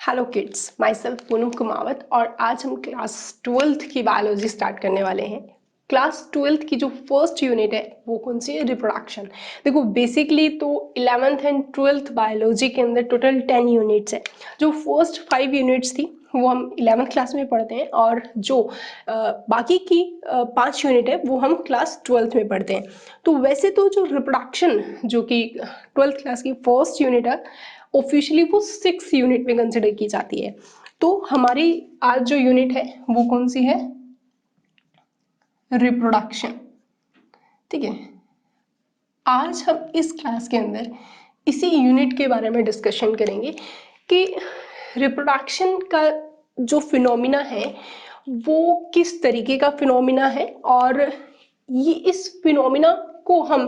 Hello kids, my self Poonam Kumawat और आज हम क्लास 12th की बायोलॉजी स्टार्ट करने वाले हैं। क्लास 12th की जो फर्स्ट यूनिट है वो कौन सी है? रिप्रोडक्शन। देखो बेसिकली तो 11th एंड 12th बायोलॉजी के अंदर टोटल 10 यूनिट्स है। जो फर्स्ट 5 यूनिट्स थी वो हम 11th क्लास में पढ़ते हैं और जो बाकी की 5 यूनिट है वो हम क्लास 12th में पढ़ते हैं। तो वैसे तो जो रिप्रोडक्शन जो कि 12th क्लास की फर्स्ट यूनिट है ऑफिशियली वो 6 यूनिट में कंसिडर की जाती है। तो हमारी आज जो यूनिट है वो कौन सी है? रिप्रोडक्शन। ठीक है, आज हम इस क्लास के अंदर इसी यूनिट के बारे में डिस्कशन करेंगे कि रिप्रोडक्शन का जो फिनोमिना है वो किस तरीके का फिनोमिना है और ये इस फिनोमिना को हम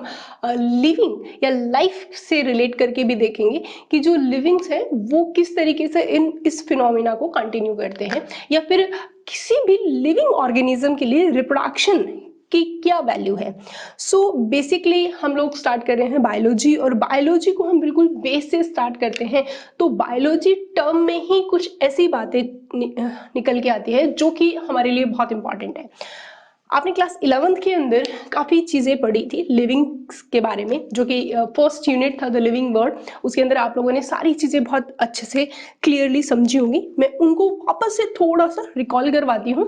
लिविंग या लाइफ से रिलेट करके भी देखेंगे कि जो लिविंग्स है वो किस तरीके से इस फिनोमिना को कंटिन्यू करते हैं या फिर किसी भी लिविंग ऑर्गेनिज्म के लिए रिप्रोडक्शन की क्या वैल्यू है। सो बेसिकली हम लोग स्टार्ट कर रहे हैं बायोलॉजी और बायोलॉजी को हम बिल्कुल बेस से स्टार्ट करते हैं। तो बायोलॉजी टर्म में ही कुछ ऐसी बातें निकल के आती है जो कि हमारे लिए बहुत इंपॉर्टेंट है। आपने क्लास 11th के अंदर काफ़ी चीज़ें पढ़ी थी लिविंग के बारे में, जो कि फर्स्ट यूनिट था द लिविंग वर्ड। उसके अंदर आप लोगों ने सारी चीज़ें बहुत अच्छे से क्लियरली समझी होंगी। मैं उनको वापस से थोड़ा सा रिकॉल करवाती हूँ,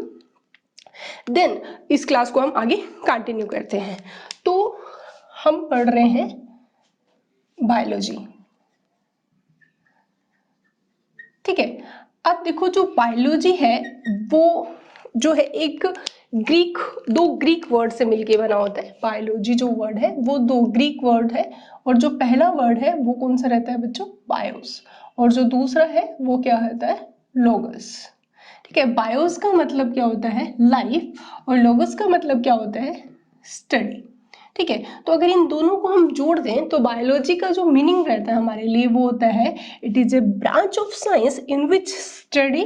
देन इस क्लास को हम आगे कंटिन्यू करते हैं। तो हम पढ़ रहे हैं बायोलॉजी। ठीक है, अब देखो जो बायोलॉजी है वो जो है एक दो ग्रीक वर्ड से मिलके बना होता है। बायोलॉजी जो वर्ड है वो दो ग्रीक वर्ड है और जो पहला वर्ड है वो कौन सा रहता है बच्चों? बायोस। और जो दूसरा है वो क्या होता है? लोगस। ठीक है, बायोस का मतलब क्या होता है? लाइफ। और लोगस का मतलब क्या होता है? स्टडी। ठीक है, तो अगर इन दोनों को हम जोड़ दें तो बायोलॉजी का जो मीनिंग रहता है हमारे लिए वो होता है it is a branch of science in which study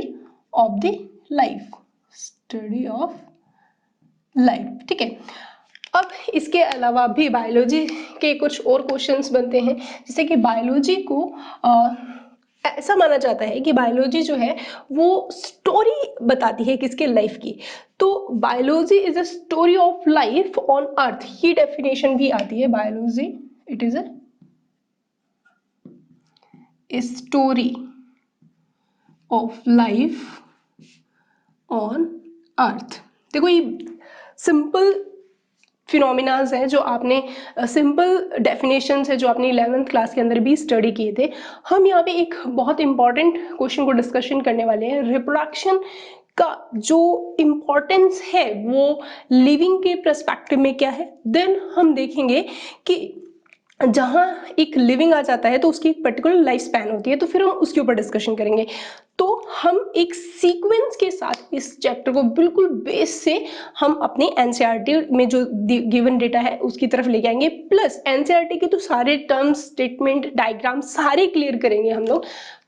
of the life. Study of life. ठीक है, अब इसके अलावा भी बायोलॉजी के कुछ और क्वेश्चंस बनते हैं, जैसे कि बायोलॉजी को ऐसा माना जाता है कि बायोलॉजी जो है वो स्टोरी बताती है किसके? लाइफ की। तो biology is a story of life on earth, ये डेफिनेशन भी आती है। Biology it is a story of life on earth. देखो ये सिंपल फिनोमिनाज हैं जो आपने सिंपल डेफिनेशंस है जो आपने 11th क्लास के अंदर भी स्टडी किए थे। हम यहाँ पे एक बहुत इंपॉर्टेंट क्वेश्चन को डिस्कशन करने वाले हैं। रिप्रोडक्शन का जो इम्पोर्टेंस है वो लिविंग के पर्सपेक्टिव में क्या है। देन हम देखेंगे कि जहाँ एक लिविंग आ जाता है तो उसकी एक पर्टिकुलर लाइफ स्पैन होती है, तो फिर हम उसके ऊपर डिस्कशन करेंगे। तो हम एक सीक्वेंस के साथ इस चैप्टर को बिल्कुल बेस से हम अपने एनसीईआरटी में जो गिवन डेटा है उसकी तरफ लेके आएंगे, प्लस एनसीईआरटी के तो सारे टर्म्स, स्टेटमेंट, डायग्राम सारे क्लियर करेंगे हम लोग।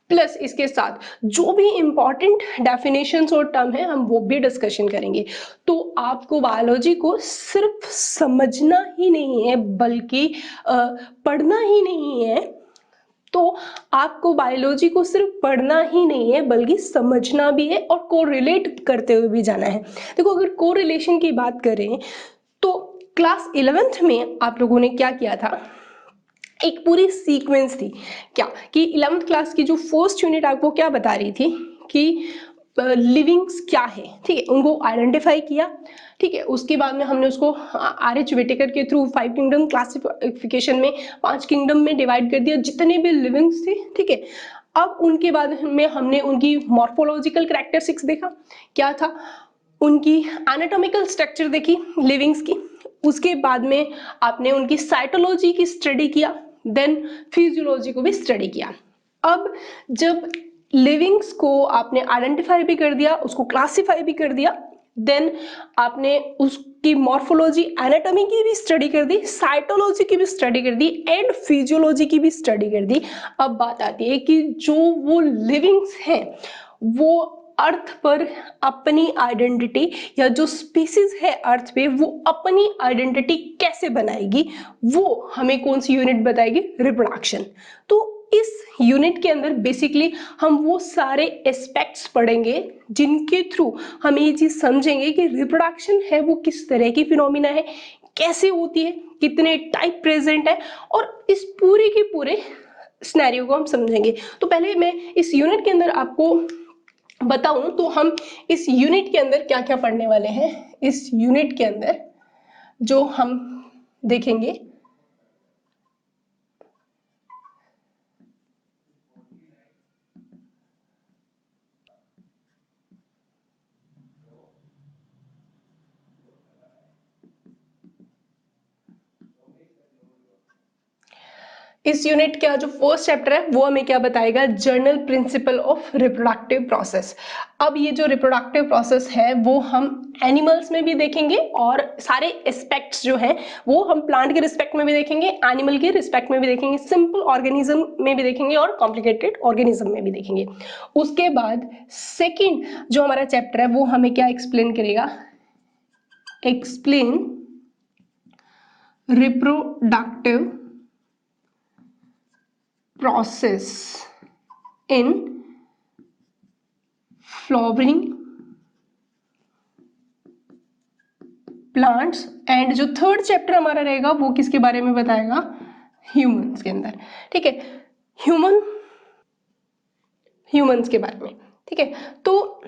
प्लस इसके साथ जो भी इंपॉर्टेंट डेफिनेशंस और टर्म है हम वो भी डिस्कशन करेंगे। तो आपको बायोलॉजी को सिर्फ समझना ही नहीं है बल्कि पढ़ना ही नहीं है। तो आपको बायोलॉजी को सिर्फ पढ़ना ही नहीं है बल्कि समझना भी है और कोरिलेट करते हुए भी जाना है। देखो अगर कोरिलेशन की बात करें तो क्लास 11th में आप लोगों ने क्या किया था? एक पूरी सीक्वेंस थी क्या कि 11th क्लास की जो फर्स्ट यूनिट आपको क्या बता रही थी कि लिविंग्स क्या है। ठीक है, उनको आइडेंटिफाई किया। ठीक है, उसके बाद में हमने उसको RH व्हिटेकर के थ्रू 5 किंगडम क्लासिफिकेशन में 5 किंगडम में डिवाइड कर दिया जितने भी लिविंग्स थे। ठीक है, अब उनके बाद में हमने उनकी मॉर्फोलॉजिकल कैरेक्टरिस्टिक्स देखा, क्या था उनकी एनाटॉमिकल स्ट्रक्चर देखी लिविंग्स की। उसके बाद में आपने उनकी साइटोलॉजी की स्टडी किया, देन फिजियोलॉजी को भी स्टडी किया। अब जब लिविंग्स को आपने आइडेंटिफाई भी कर दिया, उसको क्लासिफाई भी कर दिया, देन आपने उसकी मॉर्फोलॉजी, एनाटॉमी की भी स्टडी कर दी, साइटोलॉजी की भी स्टडी कर दी एंड फिजियोलॉजी की भी स्टडी कर दी। अब बात आती है कि जो वो लिविंग्स हैं वो अर्थ पर अपनी आइडेंटिटी या जो स्पीसीज है अर्थ पे वो अपनी आइडेंटिटी कैसे बनाएगी, वो हमें कौन सी यूनिट बताएगी? रिप्रोडक्शन। तो इस यूनिट के अंदर बेसिकली हम वो सारे एस्पेक्ट्स पढ़ेंगे जिनके थ्रू हम ये चीज समझेंगे कि रिप्रोडक्शन है वो किस तरह की फिनोमिना है, कैसे होती है, कितने टाइप प्रेजेंट है, और इस पूरे के पूरे सिनेरियो को हम समझेंगे। तो पहले मैं इस यूनिट के अंदर आपको बताऊं तो हम इस यूनिट के अंदर क्या क्या पढ़ने वाले हैं। इस यूनिट के अंदर जो हम देखेंगे इस यूनिट का जो फर्स्ट चैप्टर है वो हमें क्या बताएगा, general principle of reproductive process. अब ये जो रिप्रोडक्टिव प्रोसेस है वो हम एनिमल्स में भी देखेंगे और सारे एस्पेक्ट्स जो हैं वो हम प्लांट के रिस्पेक्ट में भी देखेंगे, एनिमल के रिस्पेक्ट में भी देखेंगे, सिंपल ऑर्गेनिज्म में भी देखेंगे और कॉम्प्लिकेटेड ऑर्गेनिज्म में भी देखेंगे। उसके बाद सेकेंड जो हमारा चैप्टर है वो हमें क्या एक्सप्लेन करेगा, explain reproductive process in flowering plants। And जो थर्ड चैप्टर हमारा रहेगा वो किसके बारे में बताएगा, ह्यूमंस के अंदर। ठीक है, ह्यूमंस के बारे में। ठीक है, तो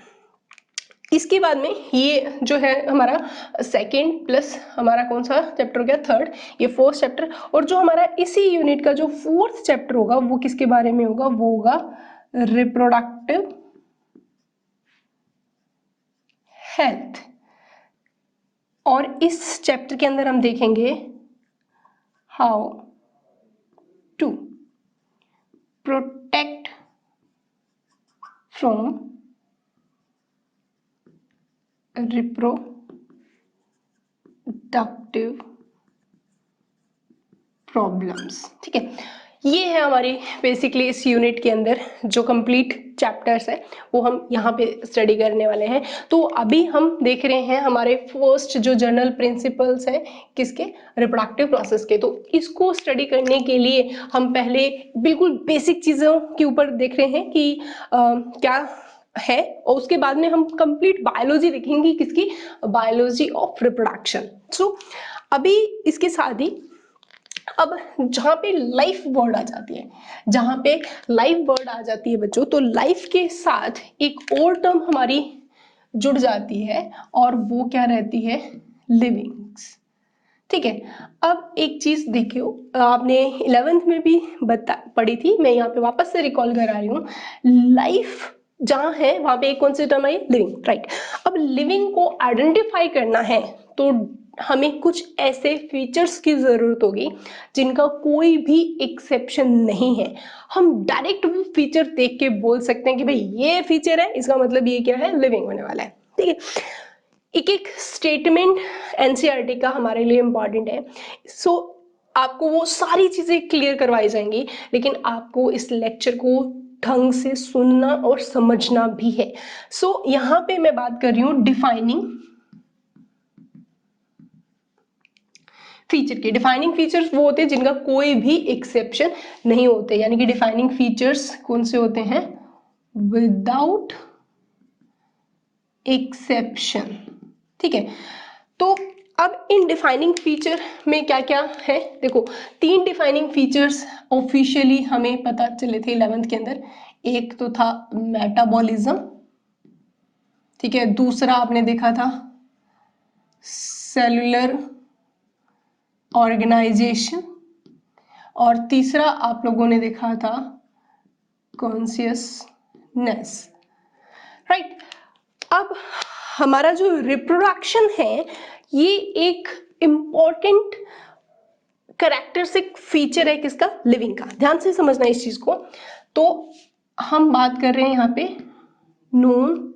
इसके बाद में ये जो है हमारा सेकेंड प्लस हमारा कौन सा चैप्टर हो गया, थर्ड, ये फोर्थ चैप्टर। और जो हमारा इसी यूनिट का जो फोर्थ चैप्टर होगा वो किसके बारे में होगा, वो होगा रिप्रोडक्टिव हेल्थ। और इस चैप्टर के अंदर हम देखेंगे how to protect from reproductive problems. ठीक है, ये है हमारी बेसिकली इस यूनिट के अंदर जो कंप्लीट चैप्टर्स है वो हम यहाँ पे स्टडी करने वाले हैं। तो अभी हम देख रहे हैं हमारे फर्स्ट जो जनरल प्रिंसिपल्स हैं किसके, रिप्रोडक्टिव प्रोसेस के। तो इसको स्टडी करने के लिए हम पहले बिल्कुल बेसिक चीज़ों के ऊपर देख रहे हैं कि क्या है, और उसके बाद में हम कंप्लीट बायोलॉजी देखेंगे किसकी, बायोलॉजी ऑफ रिप्रोडक्शन। सो अभी इसके साथ ही अब जहाँ पे लाइफ वर्ड आ जाती है, जहाँ पे लाइफ वर्ड आ जाती है बच्चों, तो लाइफ के साथ एक और टर्म हमारी जुड़ जाती है और वो क्या रहती है, लिविंग्स। ठीक है, अब एक चीज देखियो, आपने 11th में भी पढ़ी थी, मैं यहाँ पे वापस से रिकॉल करा रही हूँ। लाइफ जहाँ है वहां पे एक कौन सी टर्म आई, लिविंग, राइट। अब लिविंग को आइडेंटिफाई करना है तो हमें कुछ ऐसे फीचर्स की जरूरत होगी जिनका कोई भी एक्सेप्शन नहीं है। हम डायरेक्ट वो फीचर देख के बोल सकते हैं कि भाई ये फीचर है, इसका मतलब ये क्या है, लिविंग होने वाला है। ठीक है, एक एक स्टेटमेंट एनसीईआरटी का हमारे लिए इंपॉर्टेंट है। सो आपको वो सारी चीजें क्लियर करवाई जाएंगी, लेकिन आपको इस लेक्चर को ढंग से सुनना और समझना भी है। सो यहाँ पे मैं बात कर रही हूँ डिफाइनिंग फीचर के। डिफाइनिंग फीचर्स वो होते हैं जिनका कोई भी एक्सेप्शन नहीं होते, यानी कि डिफाइनिंग फीचर्स कौन से होते हैं, विदाउट एक्सेप्शन। ठीक है, तो अब इन डिफाइनिंग फीचर में क्या क्या है, देखो 3 डिफाइनिंग फीचर्स ऑफिशियली हमें पता चले थे 11th के अंदर। एक तो था मेटाबॉलिज्म, ठीक है, दूसरा आपने देखा था सेलुलर ऑर्गेनाइजेशन, और तीसरा आप लोगों ने देखा था कॉन्शियसनेस, राइट। अब हमारा जो रिप्रोडक्शन है ये एक इंपॉर्टेंट कैरेक्टरिस्टिक फीचर है किसका, लिविंग का। ध्यान से समझना इस चीज को। तो हम बात कर रहे हैं यहाँ पे नॉन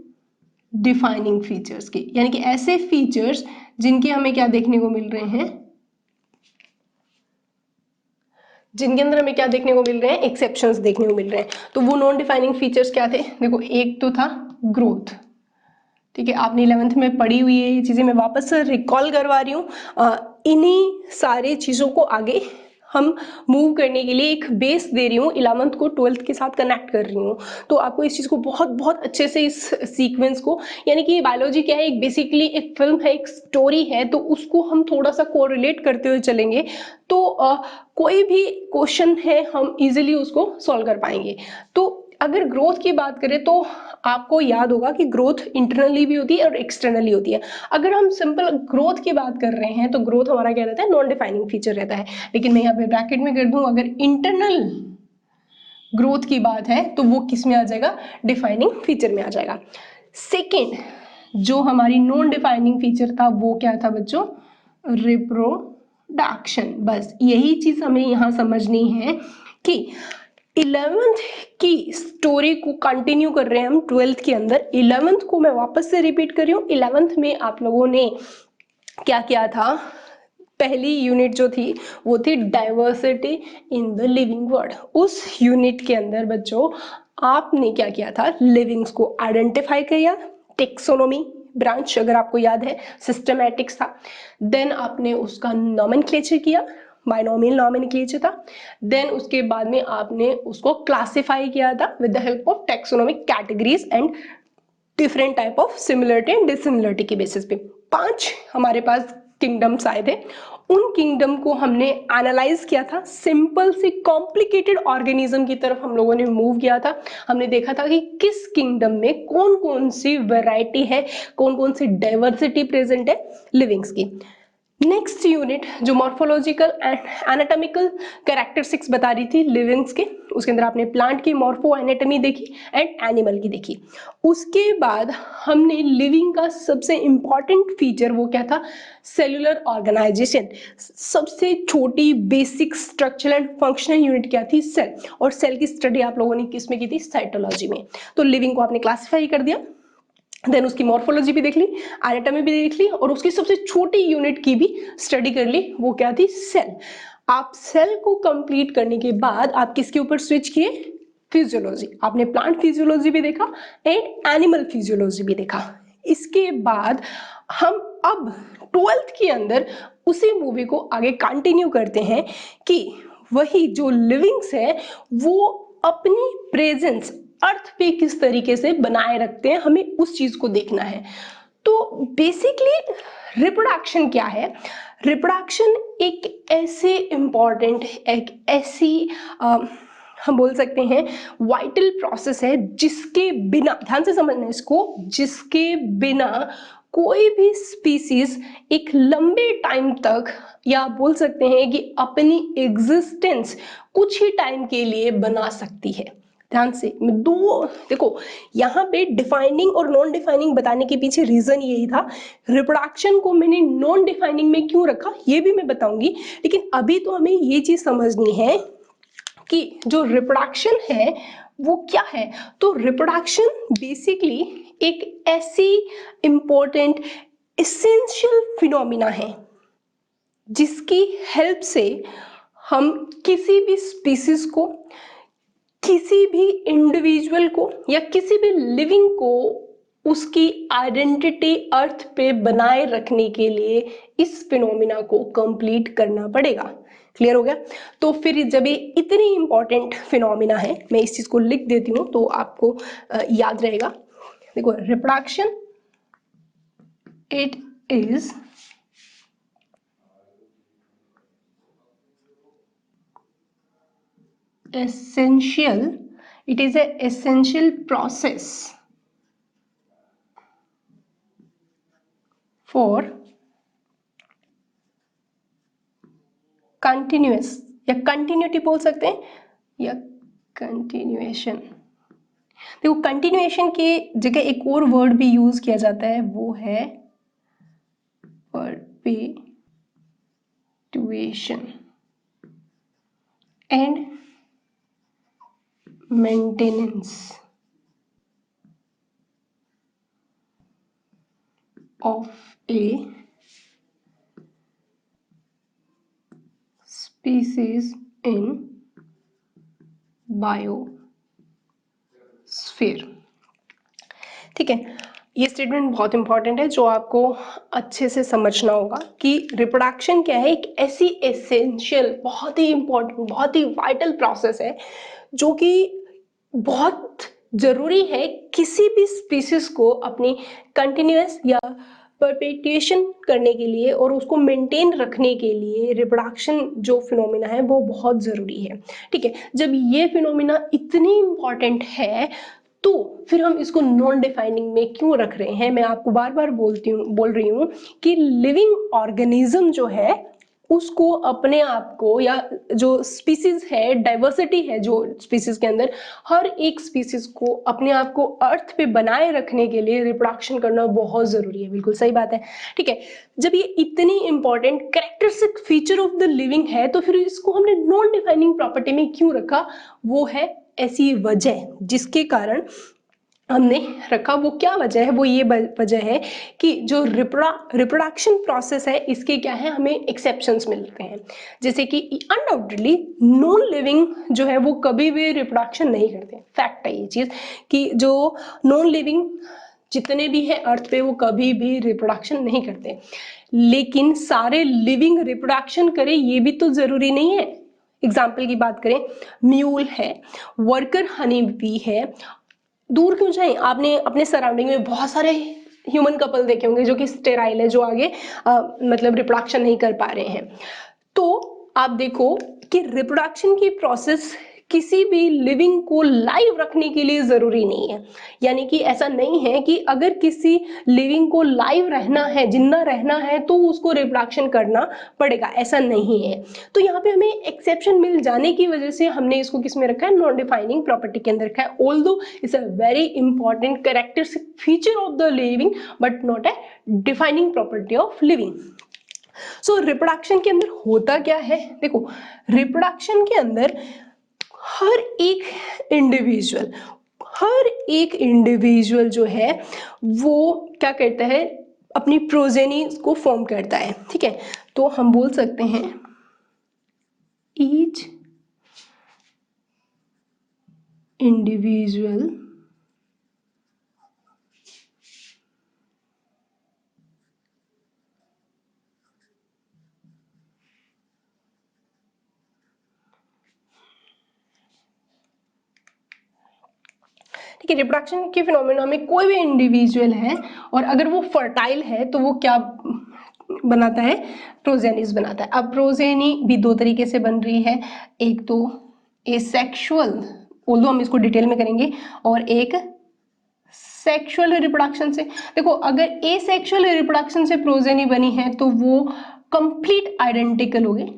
डिफाइनिंग फीचर्स की, यानी कि ऐसे फीचर्स जिनके हमें क्या देखने को मिल रहे हैं, जिनके अंदर हमें क्या देखने को मिल रहे हैं, एक्सेप्शंस देखने को मिल रहे हैं। तो वो नॉन डिफाइनिंग फीचर्स क्या थे, देखो एक तो था ग्रोथ। ठीक है, आपने 11th में पढ़ी हुई है ये चीजें, मैं वापस से रिकॉल करवा रही हूँ। इन्हीं सारी चीजों को आगे हम मूव करने के लिए एक बेस दे रही हूँ, 11th को 12th के साथ कनेक्ट कर रही हूँ। तो आपको इस चीज़ को बहुत बहुत अच्छे से इस सीक्वेंस को, यानी कि बायोलॉजी क्या है, एक बेसिकली एक फिल्म है, एक स्टोरी है, तो उसको हम थोड़ा सा कोरिलेट करते हुए चलेंगे तो कोई भी क्वेश्चन है हम इजीली उसको सॉल्व कर पाएंगे। तो अगर ग्रोथ की बात करें तो आपको याद होगा कि ग्रोथ इंटरनली भी होती है और एक्सटर्नली होती है। अगर हम सिंपल ग्रोथ की बात कर रहे हैं तो ग्रोथ हमारा क्या रहता है, नॉन डिफाइनिंग फीचर रहता है। लेकिन मैं यहाँ पे ब्रैकेट में कर दूं, अगर इंटरनल ग्रोथ की बात है तो वो किस में आ जाएगा, डिफाइनिंग फीचर में आ जाएगा। सेकेंड जो हमारी नॉन डिफाइनिंग फीचर था वो क्या था बच्चों, रिप्रोडक्शन। बस यही चीज हमें यहाँ समझनी है कि 11th की स्टोरी को कंटिन्यू कर रहे हैं हम 12th के अंदर। 11th को मैं वापस से रिपीट कर रही हूँ। 11th में आप लोगों ने क्या किया था, पहली यूनिट जो थी वो थी diversity in the living world. उस यूनिट के अंदर बच्चों आपने क्या किया था, लिविंग्स को आइडेंटिफाई किया, टेक्सोनोमी ब्रांच अगर आपको याद है, सिस्टमैटिक्स था। देन आपने उसका नॉमेनक्लेचर किया, बाइनोमियल नॉमेनक्लेचर था। देन उसके बाद में आपने उसको क्लासिफाई किया था with the help of taxonomic categories and different type of similarity and dissimilarity के बेसिस पे 5 हमारे पास किंगडम्स आए थे। उन किंगडम को हमने एनालाइज किया था, सिंपल से कॉम्प्लिकेटेड ऑर्गेनिज्म की तरफ हम लोगों ने मूव किया था। हमने देखा था कि किस किंगडम में कौन कौन सी वैरायटी है, कौन कौन सी डाइवर्सिटी प्रेजेंट है लिविंग्स की। नेक्स्ट यूनिट जो मॉर्फोलॉजिकल एंड एनाटॉमिकल कैरेक्टरिस्टिक्स बता रही थी लिविंग्स के, उसके अंदर आपने प्लांट की मॉर्फो एनाटॉमी देखी एंड एनिमल की देखी। उसके बाद हमने लिविंग का सबसे इंपॉर्टेंट फीचर वो क्या था, सेलुलर ऑर्गेनाइजेशन। सबसे छोटी basic structural and functional unit क्या थी, सेल। और सेल की स्टडी आप लोगों ने किस में की थी, साइटोलॉजी में। तो लिविंग को आपने क्लासिफाई कर दिया, देन उसकी मॉर्फोलॉजी भी देख ली, एनाटॉमी भी देख ली, और उसकी सबसे छोटी यूनिट की भी स्टडी कर ली, वो क्या थी, सेल। आप सेल को कंप्लीट करने के बाद आप किसके ऊपर स्विच किए, फिजियोलॉजी। आपने प्लांट फिजियोलॉजी भी देखा एंड एनिमल फिजियोलॉजी भी देखा। इसके बाद हम अब 12th के अंदर उसी मूवी को आगे कंटिन्यू करते हैं कि वही जो लिविंग्स है वो अपनी प्रेजेंस अर्थ पे किस तरीके से बनाए रखते हैं, हमें उस चीज को देखना है। तो बेसिकली रिप्रोडक्शन क्या है, रिप्रोडक्शन एक ऐसे इंपॉर्टेंट, एक ऐसी हम बोल सकते हैं वाइटल प्रोसेस है जिसके बिना, ध्यान से समझना इसको, जिसके बिना कोई भी स्पीसीज एक लंबे टाइम तक, या बोल सकते हैं कि अपनी एग्जिस्टेंस कुछ ही टाइम के लिए बना सकती है। ध्यान से दो देखो, यहाँ पे डिफाइनिंग और नॉन डिफाइनिंग बताने के पीछे रीजन यही था। रिप्रोडक्शन को मैंने नॉन डिफाइनिंग में क्यों रखा ये भी मैं बताऊंगी, लेकिन अभी तो हमें ये चीज समझनी है कि जो रिप्रोडक्शन है वो क्या है। तो रिप्रोडक्शन बेसिकली एक ऐसी इंपॉर्टेंट एसेंशियल फिनोमिना है जिसकी हेल्प से हम किसी भी स्पीसीज को, किसी भी इंडिविजुअल को, या किसी भी लिविंग को उसकी आइडेंटिटी अर्थ पे बनाए रखने के लिए इस फिनोमिना को कंप्लीट करना पड़ेगा। क्लियर हो गया। तो फिर जब ये इतनी इंपॉर्टेंट फिनोमिना है, मैं इस चीज को लिख देती हूँ तो आपको याद रहेगा। देखो, reproduction it is essential, it is a essential process for continuous, या कंटिन्यूटी बोल सकते हैं, या कंटिन्यूएशन। देखो, कंटिन्यूएशन की जगह एक और वर्ड भी यूज किया जाता है, वो है perpetuation and maintenance of a species in biosphere. ठीक है, ये स्टेटमेंट बहुत इंपॉर्टेंट है जो आपको अच्छे से समझना होगा कि रिप्रोडक्शन क्या है, एक ऐसी एसेंशियल, बहुत ही इंपॉर्टेंट, बहुत ही वाइटल प्रोसेस है जो कि बहुत जरूरी है किसी भी स्पीसीज को अपनी कंटिन्यूअस या परपेट्यूएशन करने के लिए और उसको मेंटेन रखने के लिए रिप्रोडक्शन जो फिनोमिना है वो बहुत ज़रूरी है। ठीक है, जब ये फिनोमिना इतनी इम्पॉर्टेंट है तो फिर हम इसको नॉन डिफाइनिंग में क्यों रख रहे हैं। मैं आपको बार बार बोल रही हूँ कि लिविंग ऑर्गेनिज्म जो है उसको अपने आप को, या जो स्पीसीज है, डाइवर्सिटी है जो स्पीसीज के अंदर, हर एक स्पीसीज को अपने आप को अर्थ पे बनाए रखने के लिए रिप्रोडक्शन करना बहुत जरूरी है। बिल्कुल सही बात है। ठीक है, जब ये इतनी important characteristic feature of the living है तो फिर इसको हमने नॉन डिफाइनिंग प्रॉपर्टी में क्यों रखा, वो है ऐसी वजह जिसके कारण हमने रखा। वो क्या वजह है, वो ये वजह है कि जो रिप्रोडक्शन प्रोसेस है इसके क्या है, हमें एक्सेप्शंस मिलते हैं। जैसे कि अनडाउटेडली नॉन लिविंग जो है वो कभी भी रिप्रोडक्शन नहीं करते। फैक्ट है ये चीज़ कि जो नॉन लिविंग जितने भी हैं अर्थ पे वो कभी भी रिप्रोडक्शन नहीं करते, लेकिन सारे लिविंग रिप्रोडक्शन करें ये भी तो जरूरी नहीं है। एग्जाम्पल की बात करें, म्यूल है, वर्कर हनी बी है। दूर क्यों जाएं, आपने अपने सराउंडिंग में बहुत सारे ह्यूमन कपल देखे होंगे जो कि स्टेराइल है, जो आगे मतलब रिप्रोडक्शन नहीं कर पा रहे हैं। तो आप देखो कि रिप्रोडक्शन की प्रोसेस किसी भी लिविंग को लाइव रखने के लिए जरूरी नहीं है। यानी कि ऐसा नहीं है कि अगर किसी लिविंग को लाइव रहना है, जिंदा रहना है, तो उसको रिप्रोडक्शन करना पड़ेगा, ऐसा नहीं है। तो यहाँ पे हमें एक्सेप्शन मिल जाने की वजह से हमने इसको किस में रखा है, नॉन डिफाइनिंग प्रॉपर्टी के अंदर रखा है। Although it's a very important characteristic feature of the living but not a defining property of living. So reproduction के अंदर होता क्या है, देखो रिप्रोडक्शन के अंदर हर एक इंडिविजुअल जो है वो क्या करता है, अपनी प्रोजेनी को फॉर्म करता है। ठीक है, तो हम बोल सकते हैं ईच इंडिविजुअल ठीक है, रिप्रोडक्शन के फिनोमेना में कोई भी इंडिविजुअल है और अगर वो फर्टाइल है तो वो क्या बनाता है, प्रोजेनिस बनाता है। अब प्रोजेनी भी दो तरीके से बन रही है, एक तो एसेक्सुअल, ऑल्दो हम इसको डिटेल में करेंगे, और एक सेक्सुअल रिप्रोडक्शन से। देखो अगर एसेक्सुअल रिप्रोडक्शन से प्रोजेनी बनी है तो वो कंप्लीट आइडेंटिकल हो गए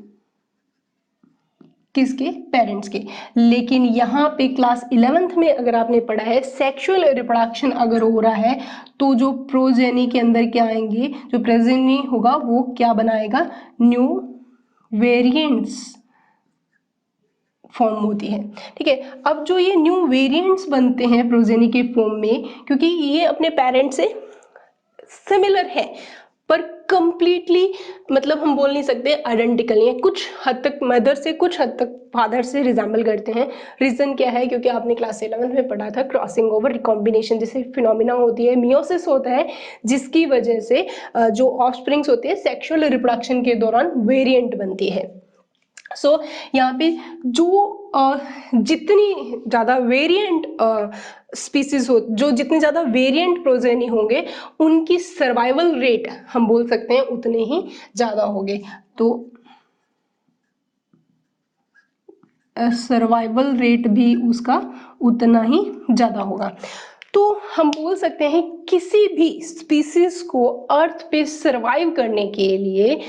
किसके, पेरेंट्स के। लेकिन यहाँ पे क्लास 11th में अगर आपने पढ़ा है सेक्सुअल रिप्रोडक्शन अगर हो रहा है तो जो प्रोजेनी के अंदर क्या आएंगे, जो प्रोजेनी होगा वो क्या बनाएगा, न्यू वेरिएंट्स फॉर्म होती है। ठीक है, अब जो ये न्यू वेरिएंट्स बनते हैं प्रोजेनी के फॉर्म में, क्योंकि ये अपने पेरेंट्स से सिमिलर है पर कंप्लीटली मतलब हम बोल नहीं सकते आइडेंटिकल नहीं है, कुछ हद तक मदर से कुछ हद तक फादर से रिजेंबल करते हैं। रीजन क्या है, क्योंकि आपने क्लास 11 में पढ़ा था क्रॉसिंग ओवर, रिकॉम्बिनेशन जैसे फिनोमिना होती है, मियोसिस होता है, जिसकी वजह से जो ऑफस्प्रिंग्स होते हैं सेक्सुअल रिप्रोडक्शन के दौरान वेरिएंट बनती है। सो यहाँ पे जो जितनी ज़्यादा वेरिएंट स्पीसीज हो, जो जितने ज़्यादा वेरिएंट प्रोजेनी होंगे उनकी सर्वाइवल रेट हम बोल सकते हैं उतने ही ज़्यादा होंगे। तो सर्वाइवल रेट भी उसका उतना ही ज़्यादा होगा। तो हम बोल सकते हैं किसी भी स्पीसीज को अर्थ पे सर्वाइव करने के लिए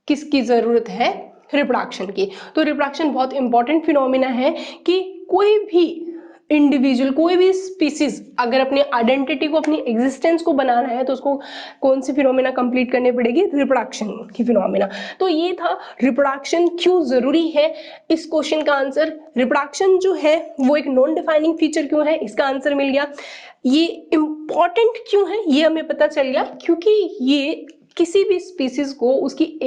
किसकी ज़रूरत है, रिप्रोडक्शन की। तो रिप्रोडक्शन बहुत इंपॉर्टेंट फिनोमिना है कि कोई भी इंडिविजुअल, कोई भी स्पीसीज अगर अपनी आइडेंटिटी को, अपनी एग्जिस्टेंस को बनाना है तो उसको कौन सी फिनोमिना कंप्लीट करनी पड़ेगी, रिप्रोडक्शन की फिनोमिना। तो ये था रिप्रोडक्शन क्यों जरूरी है। इस क्वेश्चन का आंसर, रिप्रोडक्शन जो है वो एक नॉन डिफाइनिंग फीचर क्यों है, इसका आंसर मिल गया। ये इंपॉर्टेंट क्यों है ये हमें पता चल गया, क्योंकि ये किसी भी स्पीसीज को उसकी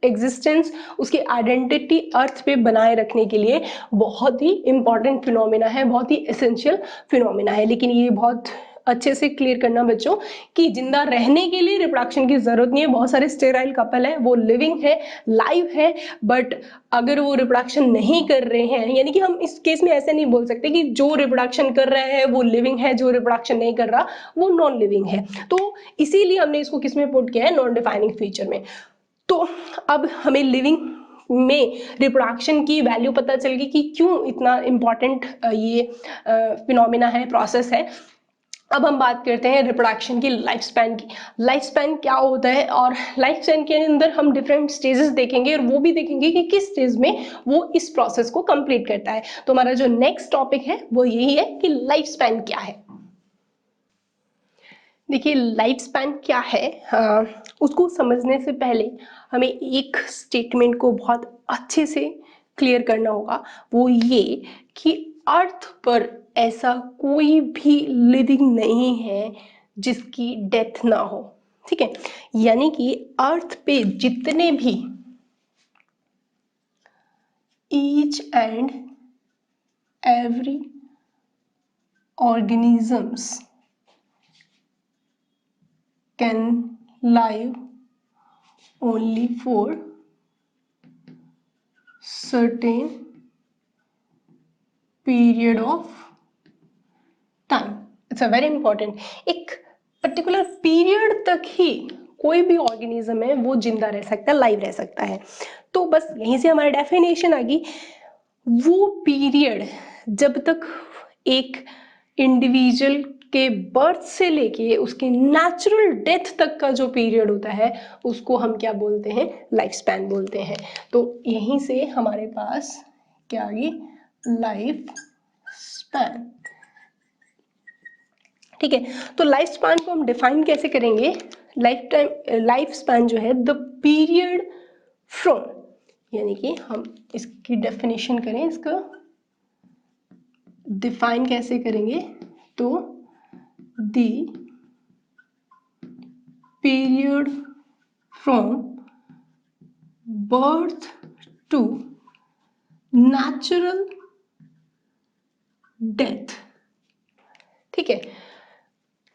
एग्जिस्टेंस, उसकी आइडेंटिटी अर्थ पे बनाए रखने के लिए बहुत ही इंपॉर्टेंट फिनोमिना है, बहुत ही एसेंशियल फिनोमिना है। लेकिन ये बहुत अच्छे से क्लियर करना बच्चों कि जिंदा रहने के लिए रिप्रोडक्शन की जरूरत नहीं है। बहुत सारे स्टेराइल कपल है, वो लिविंग है, लाइव है, बट अगर वो रिप्रोडक्शन नहीं कर रहे हैं, यानी कि हम इस केस में ऐसे नहीं बोल सकते कि जो रिप्रोडक्शन कर रहा है वो लिविंग है, जो रिप्रोडक्शन नहीं कर रहा वो नॉन लिविंग है। तो इसीलिए हमने इसको किस में पुट किया है, नॉन डिफाइनिंग फीचर में। तो अब हमें लिविंग में रिप्रोडक्शन की वैल्यू पता चल गई कि क्यों इतना इम्पॉर्टेंट ये फिनोमिना है, प्रोसेस है। अब हम बात करते हैं रिप्रोडक्शन की लाइफ स्पैन की। लाइफ स्पैन क्या होता है, और लाइफ स्पैन के अंदर हम डिफरेंट स्टेजेस देखेंगे और वो भी देखेंगे कि किस स्टेज में वो इस प्रोसेस को कंप्लीट करता है। तो हमारा जो नेक्स्ट टॉपिक है वो यही है कि लाइफ स्पैन क्या है। देखिए लाइफ स्पैन क्या है, उसको समझने से पहले हमें एक स्टेटमेंट को बहुत अच्छे से क्लियर करना होगा, वो ये कि अर्थ पर ऐसा कोई भी लिविंग नहीं है जिसकी डेथ ना हो। ठीक है, यानी कि अर्थ पे जितने भी each and every organisms can live only for certain period of time. It's a very important, एक पर्टिकुलर पीरियड तक ही कोई भी ऑर्गेनिज्म है वो जिंदा रह सकता है, लाइव रह सकता है। तो बस यहीं से हमारी डेफिनेशन आ गई। वो पीरियड जब तक एक इंडिविजुअल के बर्थ से लेके उसके नेचुरल डेथ तक का जो पीरियड होता है उसको हम क्या बोलते हैं, लाइफ स्पैन बोलते हैं। तो यहीं से हमारे पास क्या आ गई, लाइफ स्पैन। ठीक है, तो लाइफ स्पैन को हम डिफाइन कैसे करेंगे, लाइफ स्पैन जो है द पीरियड फ्रॉम, यानी कि हम इसकी डेफिनेशन करें, इसका डिफाइन कैसे करेंगे, तो the period from birth to natural death, ठीक है,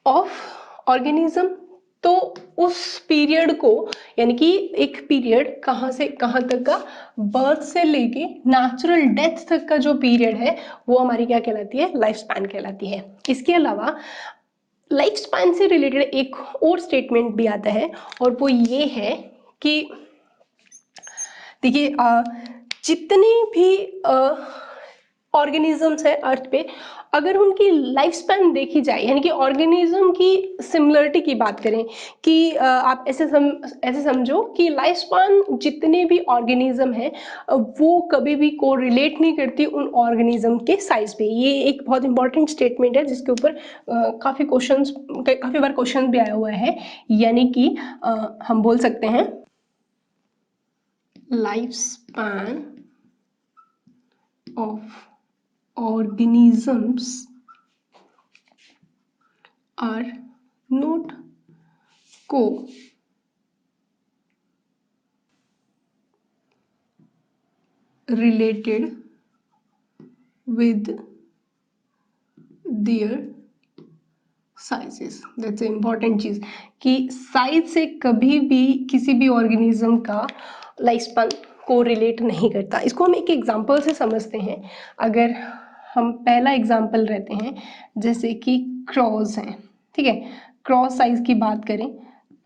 ऑफ ऑर्गेनिज्म। तो उस पीरियड को, यानी कि एक पीरियड कहाँ से कहाँ तक का, बर्थ से लेके नेचुरल डेथ तक का जो पीरियड है वो हमारी क्या कहलाती है, लाइफ स्पैन कहलाती है। इसके अलावा लाइफ स्पैन से रिलेटेड एक और स्टेटमेंट भी आता है, और वो ये है कि देखिए जितने भी ऑर्गेनिजम्स है अर्थ पे, अगर उनकी लाइफ स्पैन देखी जाए, यानी कि ऑर्गेनिज्म की सिमिलरिटी की बात करें कि आप ऐसे समझो कि लाइफ स्पैन जितने भी ऑर्गेनिज्म है वो कभी भी कोरिलेट नहीं करती उन ऑर्गेनिज्म के साइज पे। ये एक बहुत इंपॉर्टेंट स्टेटमेंट है जिसके ऊपर काफ़ी बार क्वेश्चन भी आया हुआ है। यानी कि हम बोल सकते हैं life span of organisms are not co-related with their sizes. That's important चीज कि साइज से कभी भी किसी भी ऑर्गेनिज्म का लाइफ स्पैन को रिलेट नहीं करता। इसको हम एक एग्जांपल से समझते हैं। अगर हम पहला एग्जांपल रहते हैं जैसे कि क्रॉस हैं, ठीक है, क्रॉस साइज की बात करें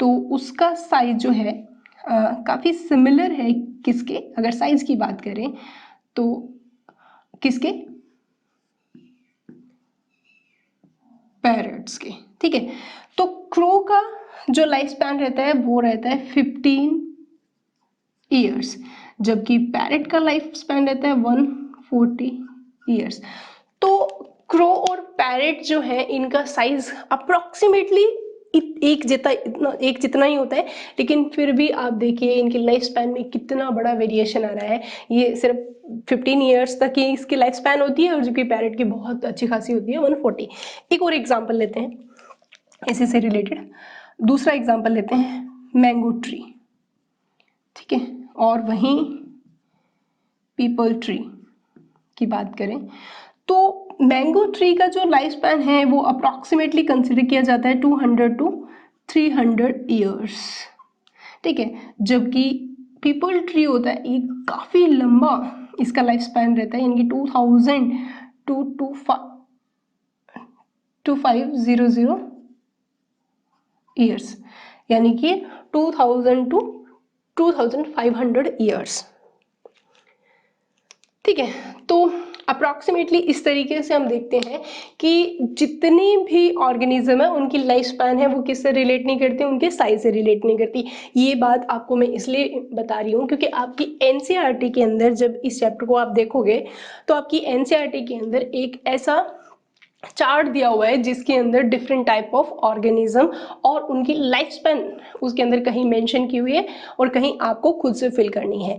तो उसका साइज जो है काफ़ी सिमिलर है किसके, अगर साइज की बात करें तो किसके, पैरट्स के। ठीक है, तो क्रो का जो लाइफ स्पैन रहता है वो रहता है 15 ईयर्स, जबकि पैरट का लाइफ स्पैन रहता है 140 ईयर्स। तो क्रो और पैरट जो है इनका साइज अप्रोक्सीमेटली एक जितना ही होता है, लेकिन फिर भी आप देखिए इनकी लाइफ स्पैन में कितना बड़ा वेरिएशन आ रहा है। ये सिर्फ 15 ईयर्स तक ही इसकी लाइफ स्पैन होती है और जबकि पैरट की बहुत अच्छी खासी होती है 140। एक और एग्जांपल लेते हैं इसी से रिलेटेड, दूसरा एग्जांपल लेते हैं मैंगो ट्री, ठीक है, और वहीं पीपल ट्री की बात करें तो मैंगो ट्री का जो लाइफ स्पैन है वो अप्रॉक्सीमेटली कंसिडर किया जाता है 200 to 300 ईयर्स, ठीक है। जबकि पीपल ट्री होता है एक काफ़ी लंबा इसका लाइफ स्पैन रहता है, यानी कि 2000 to 2500 ईयर्स, यानी कि 2000 to 2500 ईयर्स, ठीक है। तो अप्रॉक्सीमेटली इस तरीके से हम देखते हैं कि जितने भी ऑर्गेनिज्म है उनकी लाइफ स्पैन है वो किससे रिलेट नहीं करती, उनके साइज से रिलेट नहीं करती। ये बात आपको मैं इसलिए बता रही हूँ क्योंकि आपकी एनसीईआरटी के अंदर जब इस चैप्टर को आप देखोगे तो आपकी एनसीईआरटी के अंदर एक ऐसा चार्ट दिया हुआ है जिसके अंदर डिफरेंट टाइप ऑफ ऑर्गेनिज्म और उनकी लाइफ स्पैन उसके अंदर कहीं मेंशन की हुई है और कहीं आपको खुद से फिल करनी है।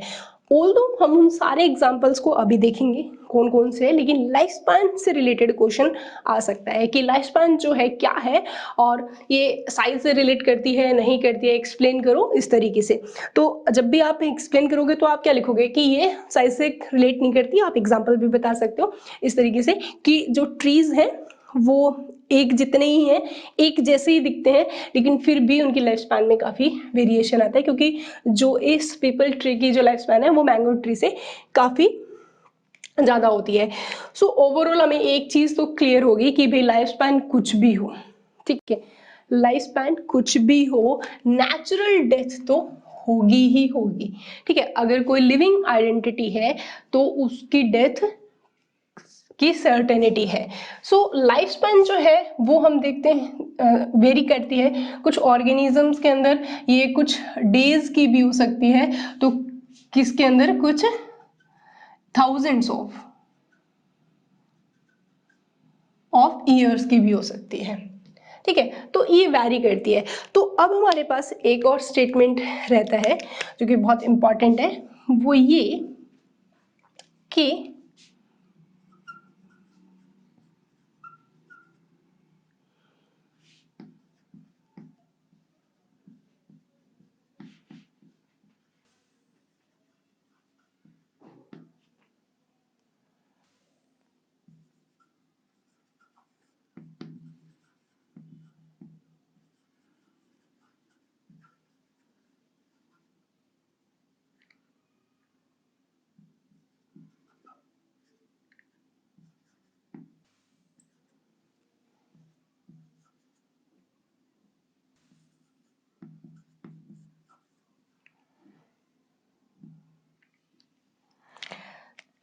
ऑल्दो हम उन सारे एग्जांपल्स को अभी देखेंगे कौन कौन से है, लेकिन लाइफ स्पैन से रिलेटेड क्वेश्चन आ सकता है कि लाइफ स्पैन जो है क्या है और ये साइज से रिलेट करती है नहीं करती है, एक्सप्लेन करो इस तरीके से। तो जब भी आप एक्सप्लेन करोगे तो आप क्या लिखोगे कि ये साइज से रिलेट नहीं करती, आप एग्जाम्पल भी बता सकते हो इस तरीके से कि जो ट्रीज हैं वो एक जितने ही हैं, एक जैसे ही दिखते हैं, लेकिन फिर भी उनकी लाइफ स्पैन में काफ़ी वेरिएशन आता है क्योंकि जो इस पीपल ट्री की जो लाइफ स्पैन है वो मैंगो ट्री से काफ़ी ज़्यादा होती है। सो ओवरऑल हमें एक चीज़ तो क्लियर होगी कि भाई लाइफ स्पैन कुछ भी हो, ठीक है, लाइफ स्पैन कुछ भी हो, नेचुरल डेथ तो होगी ही होगी, ठीक है। अगर कोई लिविंग आइडेंटिटी है तो उसकी डेथ की सर्टेनिटी है। सो लाइफ स्पैन जो है वो हम देखते हैं वेरी करती है, कुछ ऑर्गेनिजम्स के अंदर ये कुछ डेज की भी हो सकती है, तो किसके अंदर कुछ थाउजेंड्स ऑफ ईयर्स की भी हो सकती है, ठीक है। तो ये वैरी करती है। तो अब हमारे पास एक और स्टेटमेंट रहता है जो कि बहुत इंपॉर्टेंट है, वो ये कि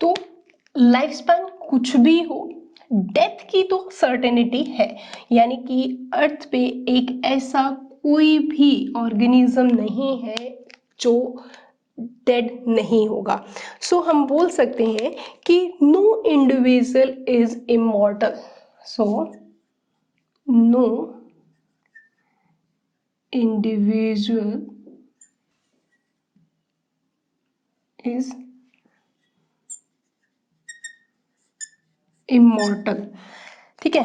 तो लाइफ स्पैन कुछ भी हो, डेथ की तो सर्टेनिटी है, यानी कि अर्थ पे एक ऐसा कोई भी ऑर्गेनिज्म नहीं है जो डेड नहीं होगा। सो हम बोल सकते हैं कि no individual is immortal. So no individual is immortal, ठीक है।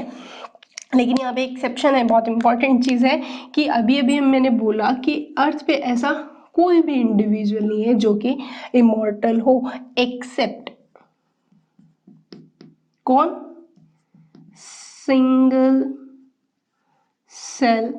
लेकिन यहाँ पे एक्सेप्शन है, बहुत इंपॉर्टेंट चीज़ है कि अभी अभी मैंने बोला कि अर्थ पे ऐसा कोई भी इंडिविजुअल नहीं है जो कि इमॉर्टल हो, एक्सेप्ट कौन, सिंगल सेल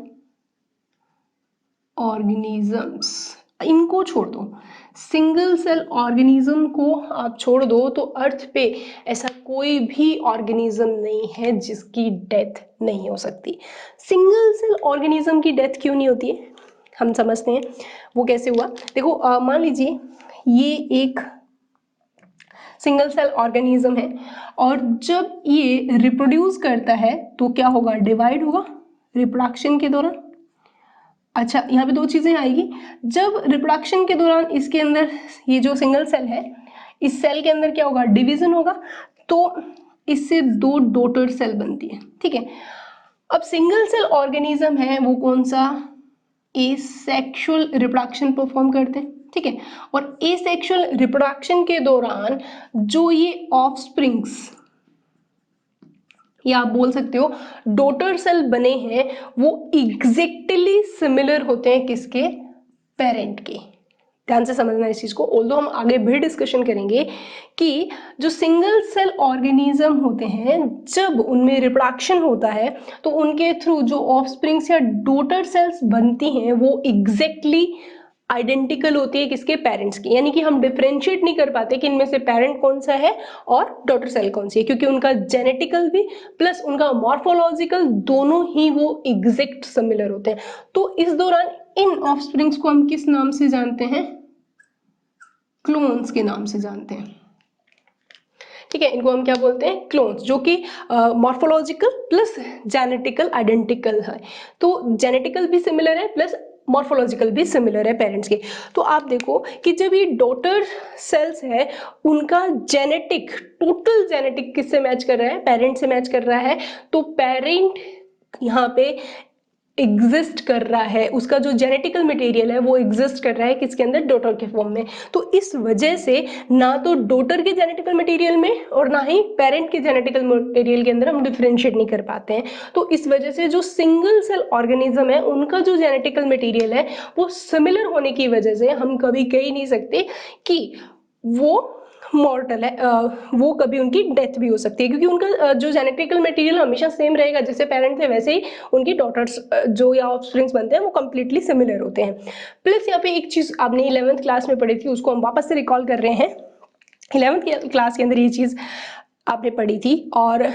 ऑर्गेनिजम्स, इनको छोड़ दो, सिंगल सेल ऑर्गेनिज्म को आप छोड़ दो तो अर्थ पे ऐसा कोई भी ऑर्गेनिज्म नहीं है जिसकी डेथ नहीं हो सकती। सिंगल सेल ऑर्गेनिज्म की डेथ क्यों नहीं होती है, हम समझते हैं वो कैसे हुआ। देखो मान लीजिए ये एक सिंगल सेल ऑर्गेनिज्म है और जब ये रिप्रोड्यूस करता है तो क्या होगा, डिवाइड होगा रिप्रोडक्शन के दौरान। अच्छा, यहाँ पे दो चीज़ें आएगी, जब रिप्रोडक्शन के दौरान इसके अंदर ये जो सिंगल सेल है इस सेल के अंदर क्या होगा, डिवीजन होगा, तो इससे दो डॉटर सेल बनती है, ठीक है। अब सिंगल सेल ऑर्गेनिज्म है वो कौन सा, एसेक्सुअल रिप्रोडक्शन परफॉर्म करते हैं, ठीक है। और एसेक्सुअल रिप्रोडक्शन के दौरान जो ये ऑफस्प्रिंग्स या आप बोल सकते हो डॉटर सेल बने हैं वो एग्जैक्टली सिमिलर होते हैं किसके, पेरेंट के, ध्यान से समझना इस चीज़ को, ऑल्दो हम आगे भी डिस्कशन करेंगे कि जो सिंगल सेल ऑर्गेनिज्म होते हैं जब उनमें रिप्रोडक्शन होता है तो उनके थ्रू जो ऑफस्प्रिंग्स या डॉटर सेल्स बनती हैं वो एग्जैक्टली आइडेंटिकल होती है किसके, पेरेंट्स की, यानी कि हम डिफरेंशिएट नहीं कर पाते कि इनमें से पेरेंट कौन सा है और डॉटर सेल कौन सी है, क्योंकि उनका जेनेटिकल भी प्लस उनका मॉर्फोलॉजिकल दोनों ही वो एग्जैक्ट सिमिलर होते हैं। तो इस दौरान इन ऑफस्प्रिंग्स को हम किस नाम से जानते हैं, क्लोन्स के नाम से जानते हैं। ठीक है, इनको हम क्या बोलते हैं, क्लोन्स, जो कि मॉर्फोलॉजिकल प्लस जेनेटिकल आइडेंटिकल है। तो जेनेटिकल भी सिमिलर है प्लस मॉर्फोलॉजिकल भी सिमिलर है पेरेंट्स के। तो आप देखो कि जब ये डॉटर सेल्स है उनका जेनेटिक, टोटल जेनेटिक किससे मैच कर रहा है, पेरेंट से मैच कर रहा है, तो पेरेंट यहाँ पे एग्जिस्ट कर रहा है, उसका जो जेनेटिकल मटेरियल है वो एग्जिस्ट कर रहा है किसके अंदर, डॉटर के फॉर्म में। तो इस वजह से ना तो डॉटर के जेनेटिकल मटेरियल में और ना ही पेरेंट के जेनेटिकल मटेरियल के अंदर हम डिफरेंशिएट नहीं कर पाते हैं। तो इस वजह से जो सिंगल सेल ऑर्गेनिज्म है उनका जो जेनेटिकल मटेरियल है वो सिमिलर होने की वजह से हम कभी कह ही नहीं सकते कि वो मॉर्टल है, वो कभी उनकी डेथ भी हो सकती है, क्योंकि उनका जो जेनेटिकल मटेरियल हमेशा सेम रहेगा, जैसे पेरेंट थे वैसे ही उनकी डॉटर्स जो या ऑफस्प्रिंग्स बनते हैं वो कंप्लीटली सिमिलर होते हैं। प्लस यहाँ पे एक चीज आपने 11th क्लास में पढ़ी थी, उसको हम वापस से रिकॉल कर रहे हैं। 11th क्लास के अंदर ये चीज आपने पढ़ी थी और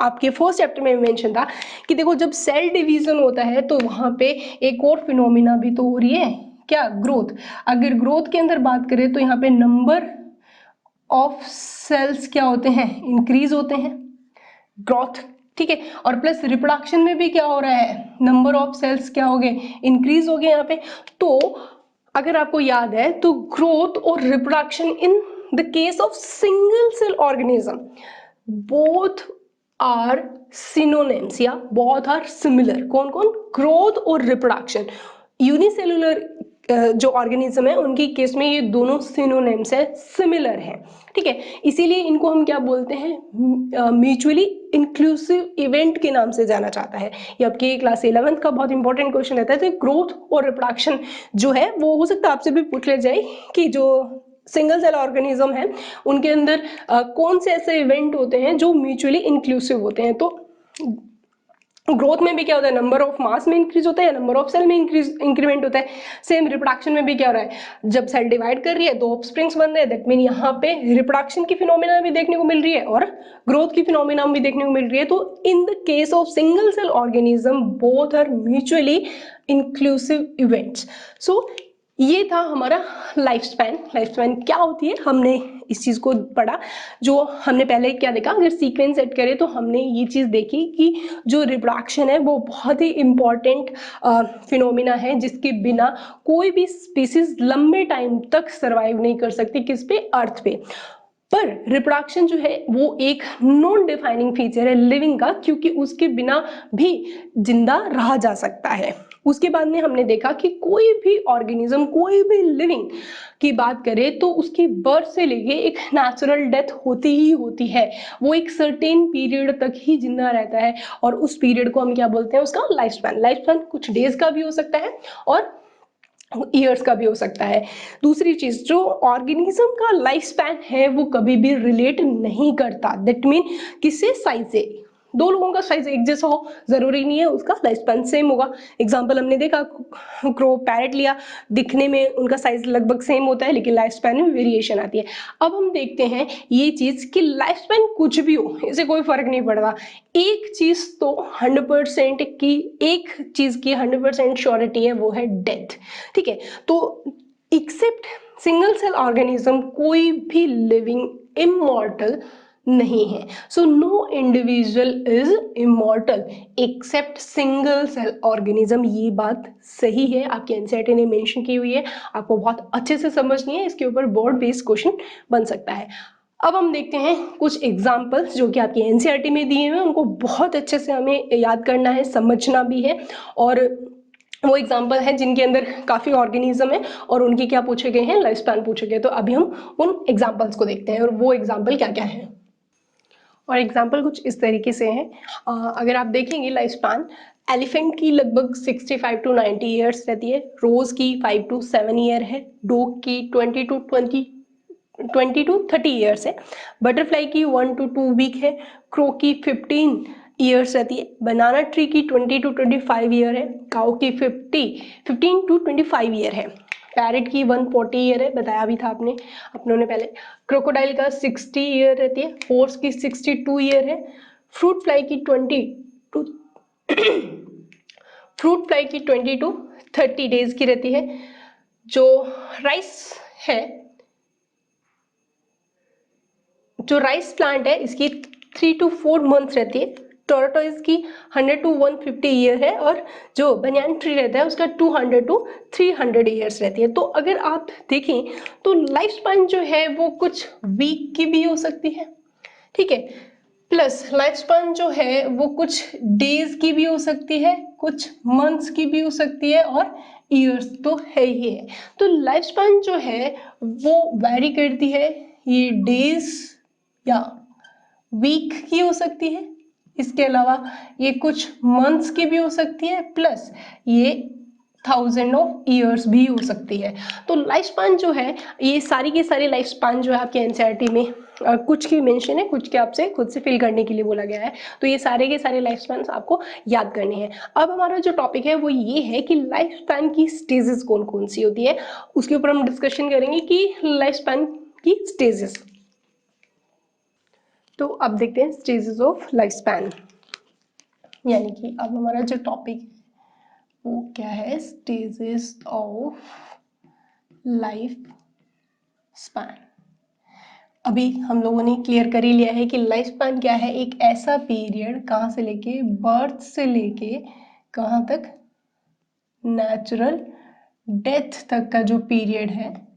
आपके फर्स्ट चैप्टर में मेंशन था कि देखो जब सेल डिवीजन होता है तो वहां पे एक और फिनोमिना भी तो हो रही है, क्या, ग्रोथ। अगर ग्रोथ के अंदर बात करें तो यहाँ पे नंबर ऑफ सेल्स क्या होते हैं, इंक्रीज होते हैं, ग्रोथ, ठीक है। और प्लस रिप्रोडक्शन में भी क्या हो रहा है, नंबर ऑफ सेल्स क्या हो गए, इंक्रीज हो गए यहाँ पे। तो अगर आपको याद है तो ग्रोथ और reproduction in the case of single cell organism both are synonyms या बोथ आर सिमिलर। कौन कौन, ग्रोथ और रिप्रोडक्शन। यूनिसेलुलर जो ऑर्गेनिज्म है उनकी केस में ये दोनों सिनोनिम्स है, सिमिलर है, ठीक है। इसीलिए इनको हम क्या बोलते हैं, म्यूचुअली इंक्लूसिव इवेंट के नाम से जाना जाता है। ये आपके क्लास 11th का बहुत इंपॉर्टेंट क्वेश्चन रहता है। तो ग्रोथ और रिप्रोडक्शन जो है वो हो सकता है आपसे भी पूछ ले जाए कि जो सिंगल सेल ऑर्गेनिज्म है उनके अंदर कौन से ऐसे इवेंट होते हैं जो म्यूचुअली इंक्लूसिव होते हैं। तो ग्रोथ में भी क्या होता है, नंबर ऑफ मास में इंक्रीज होता है या नंबर ऑफ सेल में इंक्रीमेंट होता है। सेम रिप्रोडक्शन में भी क्या हो रहा है, जब सेल डिवाइड कर रही है दो ऑफस्प्रिंग्स बन रहे हैं, दैट मीन यहाँ पे रिप्रोडक्शन की फिनोमिना भी देखने को मिल रही है और ग्रोथ की फिनोमिना भी देखने को मिल रही है। तो in the case of single cell organism both are mutually inclusive events. So ये था हमारा लाइफ स्पैन। लाइफ स्पैन क्या होती है, हमने इस चीज़ को पढ़ा। जो हमने पहले क्या देखा, अगर सीक्वेंस सेट करें तो हमने ये चीज़ देखी कि जो रिप्रोडक्शन है वो बहुत ही इम्पॉर्टेंट फिनोमिना है जिसके बिना कोई भी स्पीसीज लंबे टाइम तक सर्वाइव नहीं कर सकती, किस पे, अर्थ पे। पर रिप्रोडक्शन जो है वो एक नॉन डिफाइनिंग फीचर है लिविंग का, क्योंकि उसके बिना भी जिंदा रहा जा सकता है। उसके बाद में हमने देखा कि कोई भी ऑर्गेनिज्म, कोई भी लिविंग की बात करें तो उसकी बर्थ से लेके एक नेचुरल डेथ होती ही होती है। वो एक सर्टेन पीरियड तक ही जिंदा रहता है और उस पीरियड को हम क्या बोलते हैं, उसका लाइफ स्पैन। लाइफ स्पैन कुछ डेज का भी हो सकता है और ईयर्स का भी हो सकता है। दूसरी चीज, जो ऑर्गेनिज्म का लाइफ स्पैन है वो कभी भी रिलेट नहीं करता, दैट मीन किससे, साइज से। दो लोगों का साइज एक जैसा हो जरूरी नहीं है उसका लाइफ स्पैन सेम होगा। एग्जाम्पल हमने देखा, क्रो, पैरेट लिया, दिखने में उनका साइज लगभग सेम होता है लेकिन लाइफ स्पैन में वेरिएशन आती है। अब हम देखते हैं ये चीज कि लाइफ स्पैन कुछ भी हो इससे कोई फर्क नहीं पड़ता। एक चीज तो 100% की, एक चीज की 100% श्योरिटी है, वो है डेथ, ठीक है। तो एक्सेप्ट सिंगल सेल ऑर्गेनिज्म कोई भी लिविंग इमॉर्टल नहीं है। So no individual is immortal except single cell organism. ये बात सही है, आपके एनसीईआरटी ने मेंशन की हुई है, आपको बहुत अच्छे से समझनी है, इसके ऊपर बोर्ड बेस्ड क्वेश्चन बन सकता है। अब हम देखते हैं कुछ एग्जाम्पल्स जो कि आपकी एनसीईआरटी में दिए हुए हैं, उनको बहुत अच्छे से हमें याद करना है, समझना भी है। और वो एग्जाम्पल है जिनके अंदर काफ़ी ऑर्गेनिज्म है और उनकी क्या पूछे गए हैं, लाइफ स्पैन पूछे गए। तो अभी हम उन एग्जाम्पल्स को देखते हैं और वो एग्जाम्पल क्या क्या है। और एग्जाम्पल कुछ इस तरीके से हैं। अगर आप देखेंगे लाइफ स्पैन, एलिफेंट की लगभग 65 to 90 ईयर्स रहती है, रोज की 5 to 7 ईयर है, डॉग की 20 to 30 ईयर्स है, बटरफ्लाई की 1 to 2 वीक है, क्रो की 15 ईयर्स रहती है, बनाना ट्री की 20 to 25 ईयर है, काऊ की 15 to 25 ईयर है, पैरेट की 140 ईयर है, बताया भी था अपनों ने पहले, क्रोकोडाइल का 60 ईयर रहती है, हॉर्स की 62 ईयर है, फ्रूट फ्लाई की 20 to 30 डेज की रहती है। जो राइस है, जो राइस प्लांट है, इसकी 3 to 4 मंथ्स रहती है। टोरटोइज की 100 to 150 ईयर है, और जो बनियान ट्री रहता है उसका 200 to 300 ईयर्स रहती है। तो अगर आप देखें तो लाइफ स्पैन जो है वो कुछ वीक की भी हो सकती है, ठीक है, प्लस लाइफ स्पैन जो है वो कुछ डेज की भी हो सकती है, कुछ मंथ्स की भी हो सकती है, और ईयर्स तो है ही है। तो लाइफ स्पैन जो है वो वैरी करती है, ये डेज या वीक की हो सकती है, इसके अलावा ये कुछ मंथ्स की भी हो सकती है, प्लस ये 1000 ऑफ ईयर्स भी हो सकती है। तो लाइफ स्पैन जो है, ये सारी की सारी लाइफ स्पैन जो है आपके एनसीईआरटी में कुछ की मेंशन है, कुछ के आपसे खुद से फिल करने के लिए बोला गया है। तो ये सारे के सारे लाइफ स्पैन आपको याद करने हैं। अब हमारा जो टॉपिक है वो ये है कि लाइफ स्पैन की स्टेजेस कौन कौन सी होती है, उसके ऊपर हम डिस्कशन करेंगे कि लाइफ स्पैन की स्टेजेस। तो अब देखते हैं स्टेजेस ऑफ लाइफ स्पैन, यानी कि अब हमारा जो टॉपिक वो क्या है, स्टेजेस ऑफ लाइफ स्पैन। अभी हम लोगों ने क्लियर कर ही लिया है कि लाइफ स्पैन क्या है, एक ऐसा पीरियड कहाँ से लेके, बर्थ से लेके कहाँ तक, नेचुरल डेथ तक का जो पीरियड है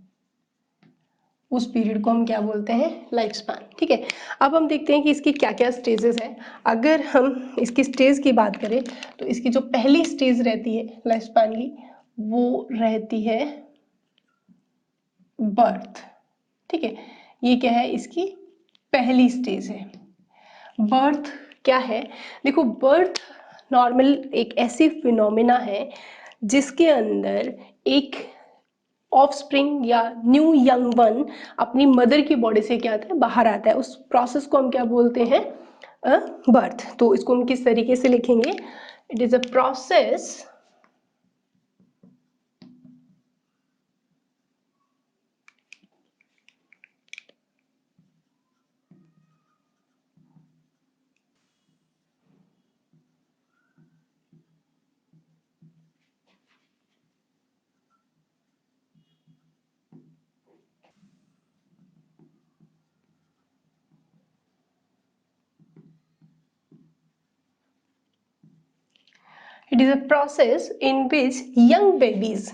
उस पीरियड को हम क्या बोलते हैं, लाइफ स्पैन, ठीक है। अब हम देखते हैं कि इसकी क्या क्या स्टेजेस हैं। अगर हम इसकी स्टेज की बात करें तो इसकी जो पहली स्टेज रहती है लाइफ स्पैन की वो रहती है बर्थ, ठीक है। ये क्या है, इसकी पहली स्टेज है। बर्थ क्या है, देखो बर्थ नॉर्मल एक ऐसी फिनोमिना है जिसके अंदर एक ऑफस्प्रिंग या न्यू यंग वन अपनी मदर की बॉडी से क्या आता है, बाहर आता है। उस प्रोसेस को हम क्या बोलते हैं, बर्थ। तो इसको हम किस तरीके से लिखेंगे, it is a process in which young babies,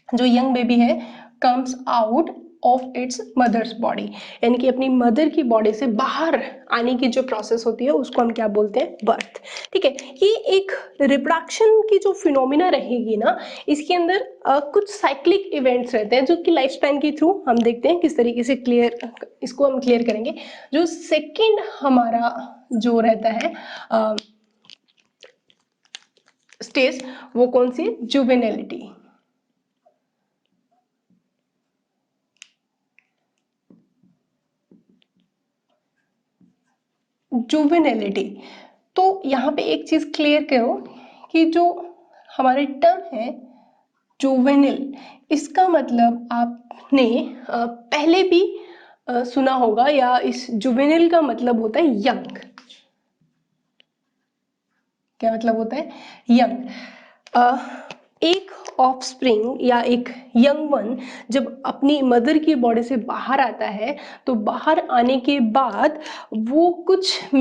जो यंग बेबी है, comes out of its mother's body, यानी कि अपनी मदर की बॉडी से बाहर आने की जो प्रोसेस होती है उसको हम क्या बोलते हैं, बर्थ, ठीक है। ये एक रिप्रोडक्शन की जो फिनोमिना रहेगी ना, इसके अंदर कुछ साइक्लिक इवेंट्स रहते हैं जो कि लाइफ स्पैन के थ्रू हम देखते हैं किस तरीके से क्लियर, इसको हम क्लियर करेंगे। जो सेकेंड हमारा जो रहता है स्टेज, वो कौन सी, जुवेनिलिटी। जुवेनिलिटी, तो यहाँ पे एक चीज क्लियर करो कि जो हमारे टर्म है जुवेनिल, इसका मतलब आपने पहले भी सुना होगा, या इस जुवेनिल का मतलब होता है यंग। क्या मतलब होता है, यंग। एक ऑफस्प्रिंग या एक यंग वन जब अपनी मदर की बॉडी से बाहर आता है तो बाहर आने के बाद वो कुछ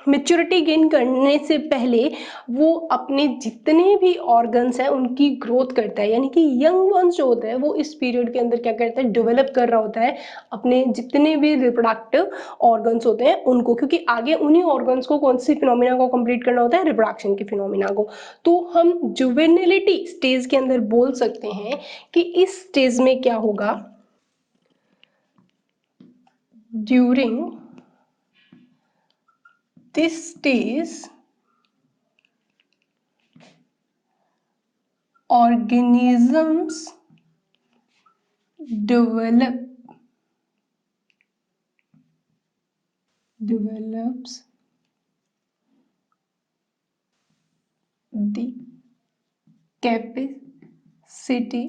मेच्योरिटी गेन करने से पहले वो अपने जितने भी ऑर्गन्स हैं उनकी ग्रोथ करता है, यानी कि यंग वंस जो होता है वो इस पीरियड के अंदर क्या करता है, डेवलप कर रहा होता है अपने जितने भी रिप्रोडक्टिव ऑर्गन्स होते हैं उनको, क्योंकि आगे उन्हीं ऑर्गन्स को कौन सी फिनोमिना को कंप्लीट करना होता है, रिप्रोडक्शन की फिनोमिना को। तो हम जुवेनिलिटी स्टेज के अंदर बोल सकते हैं कि इस स्टेज में क्या होगा, during this stage organisms develops the capacity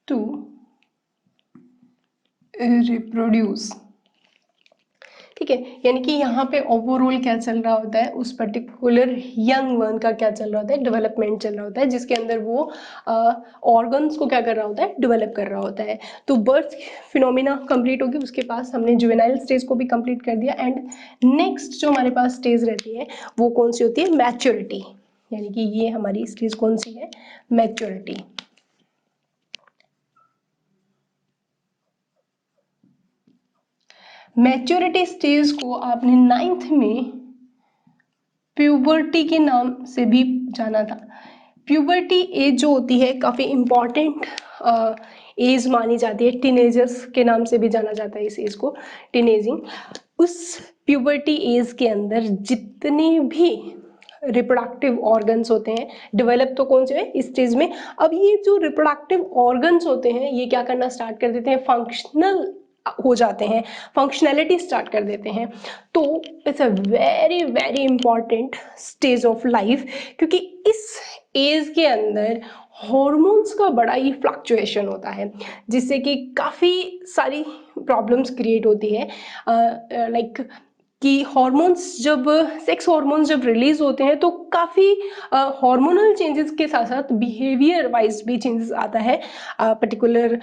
to reproduce। ठीक है, यानी कि यहाँ पे ओवरऑल क्या चल रहा होता है, उस पर्टिकुलर यंग वन का क्या चल रहा होता है, डेवलपमेंट चल रहा होता है, जिसके अंदर वो ऑर्गन्स को क्या कर रहा होता है, डेवलप कर रहा होता है। तो बर्थ फिनोमिना कंप्लीट होगी, उसके पास हमने जुवेनाइल स्टेज को भी कंप्लीट कर दिया। एंड नेक्स्ट जो हमारे पास स्टेज रहती है वो कौन सी होती है, मैच्योरिटी। यानी कि ये हमारी स्टेज कौन सी है, मैच्योरिटी। मैच्योरिटी स्टेज को आपने 9th में प्यूबर्टी के नाम से भी जाना था। प्यूबर्टी एज जो होती है काफ़ी इम्पॉर्टेंट एज मानी जाती है, टीनेजर्स के नाम से भी जाना जाता है इस एज को, टीनेजिंग। उस प्यूबर्टी एज के अंदर जितने भी रिप्रोडक्टिव ऑर्गन्स होते हैं डेवलप तो कौन से है इस स्टेज में। अब ये जो रिप्रोडक्टिव ऑर्गन्स होते हैं ये क्या करना स्टार्ट कर देते हैं, फंक्शनल हो जाते हैं, फंक्शनैलिटी स्टार्ट कर देते हैं। तो it's a very very important stage of life, क्योंकि इस एज के अंदर हॉर्मोन्स का बड़ा ही फ्लक्चुएशन होता है, जिससे कि काफ़ी सारी प्रॉब्लम्स क्रिएट होती है। लाइक कि हॉर्मोन्स जब सेक्स हॉर्मोन्स जब रिलीज होते हैं तो काफ़ी हार्मोनल चेंजेस के साथ साथ बिहेवियर वाइज भी चेंजेस आता है पर्टिकुलर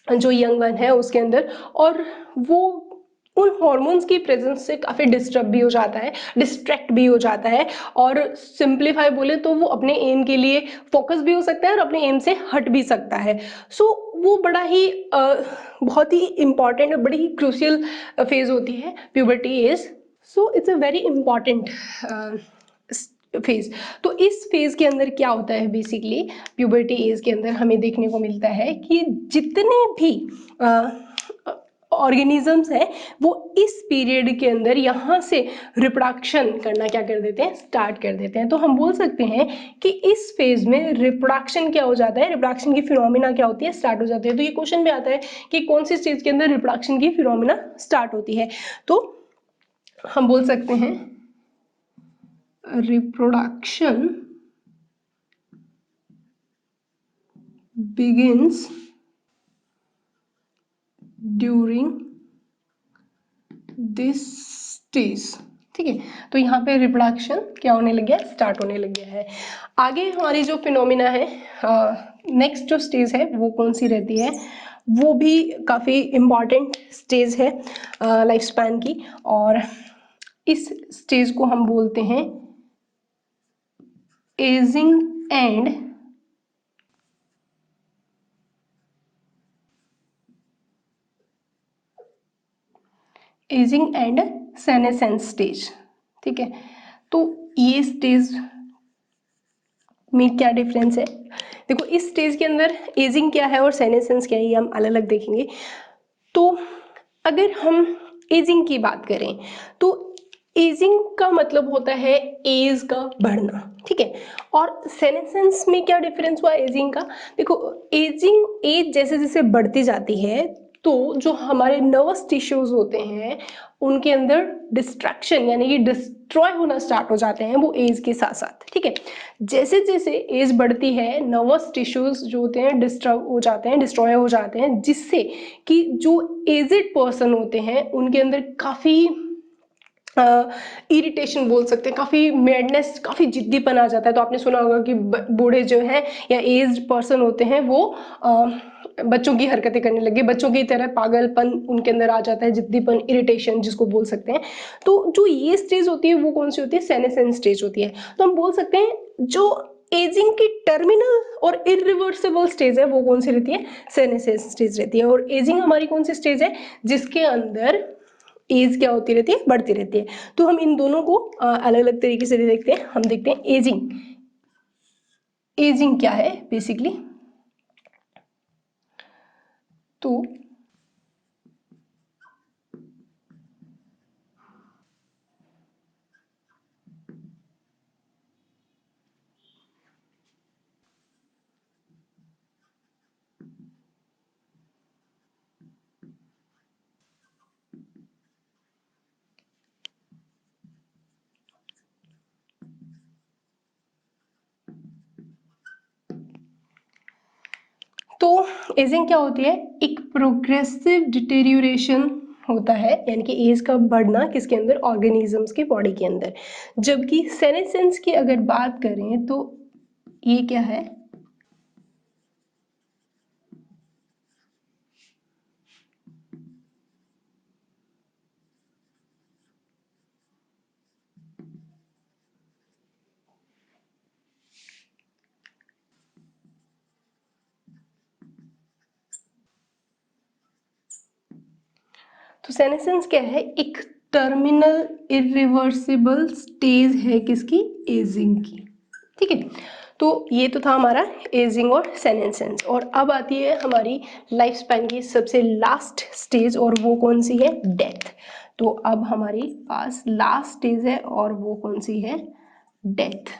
जो यंग वन है उसके अंदर। और वो उन हॉर्मोन्स की प्रेजेंस से काफ़ी डिस्टर्ब भी हो जाता है, डिस्ट्रैक्ट भी हो जाता है, और सिंप्लीफाई बोले तो वो अपने एम के लिए फोकस भी हो सकता है और अपने एम से हट भी सकता है। सो वो बड़ा ही बहुत ही इम्पॉर्टेंट और बड़ी ही क्रूशियल फेज होती है puberty as. So it's a very important phase. तो इस फेज के अंदर क्या होता है, बेसिकली प्यूबर्टी एज के अंदर हमें देखने को मिलता है कि जितने भी ऑर्गेनिजम्स हैं वो इस पीरियड के अंदर यहाँ से रिप्रोडक्शन करना क्या कर देते हैं, स्टार्ट कर देते हैं। तो हम बोल सकते हैं कि इस फेज में रिप्रोडक्शन क्या हो जाता है, रिप्रोडक्शन की फिनोमिना क्या होती है, स्टार्ट हो जाती है। तो ये क्वेश्चन भी आता है कि कौन सी स्टेज के अंदर रिप्रोडक्शन की फिनोमिना स्टार्ट होती है। तो हम बोल सकते हैं reproduction begins during this stage। ठीक है, तो यहाँ पे रिप्रोडक्शन क्या होने लग गया, स्टार्ट होने लग गया है। आगे हमारी जो फिनोमिना है, नेक्स्ट जो स्टेज है वो कौन सी रहती है, वो भी काफ़ी इम्पॉर्टेंट स्टेज है लाइफ स्पैन की। और इस स्टेज को हम बोलते हैं एजिंग एंड सेनेसेंस स्टेज। ठीक है, तो ये स्टेज में क्या डिफरेंस है, देखो इस स्टेज के अंदर एजिंग क्या है और सेनेसेंस क्या है ये हम अलग अलग देखेंगे। तो अगर हम एजिंग की बात करें तो एजिंग का मतलब होता है एज का बढ़ना। ठीक है, और सेनेसेंस में क्या डिफरेंस हुआ एजिंग का, देखो एजिंग एज जैसे जैसे बढ़ती जाती है तो जो हमारे नर्वस टिश्यूज होते हैं उनके अंदर डिस्ट्रैक्शन यानी कि डिस्ट्रॉय होना स्टार्ट हो जाते हैं वो एज के साथ साथ। ठीक है, जैसे जैसे एज बढ़ती है नर्वस टिश्यूज जो होते हैं डिस्टर्ब हो जाते हैं, डिस्ट्रॉय हो जाते हैं, जिससे कि जो एजेड पर्सन होते हैं उनके अंदर काफ़ी इरिटेशन बोल सकते हैं, काफ़ी मैडनेस, काफ़ी जिद्दीपन आ जाता है। तो आपने सुना होगा कि बूढ़े जो हैं या एज्ड पर्सन होते हैं वो बच्चों की हरकतें करने लगे, बच्चों की तरह पागलपन उनके अंदर आ जाता है, जिद्दीपन, इरिटेशन जिसको बोल सकते हैं। तो जो ये स्टेज होती है वो कौन सी होती है, सेनेसेंस स्टेज होती है। तो हम बोल सकते हैं जो एजिंग की टर्मिनल और इरिवर्सिबल स्टेज है वो कौन सी रहती है, सेनेसेंस स्टेज रहती है। और एजिंग हमारी कौन सी स्टेज है जिसके अंदर एज क्या होती रहती है, बढ़ती रहती है। तो हम इन दोनों को अलग अलग तरीके से देखते हैं। हम देखते हैं एजिंग। एजिंग क्या है बेसिकली, तो तो एजिंग क्या होती है? एक प्रोग्रेसिव डिटेरियोरेशन होता है, यानी कि एज का बढ़ना किसके अंदर? ऑर्गेनिजम्स की बॉडी के अंदर। जबकि सेनेसेंस की अगर बात करें तो ये क्या है? तो सेनेसेंस क्या है? एक टर्मिनल इरिवर्सिबल स्टेज है किसकी? एजिंग की। ठीक है, तो ये तो था हमारा एजिंग और सेनेसेंस। और अब आती है हमारी लाइफ स्पैन की सबसे लास्ट स्टेज, और वो कौन सी है? डेथ। तो अब हमारी पास लास्ट स्टेज है और वो कौन सी है? डेथ।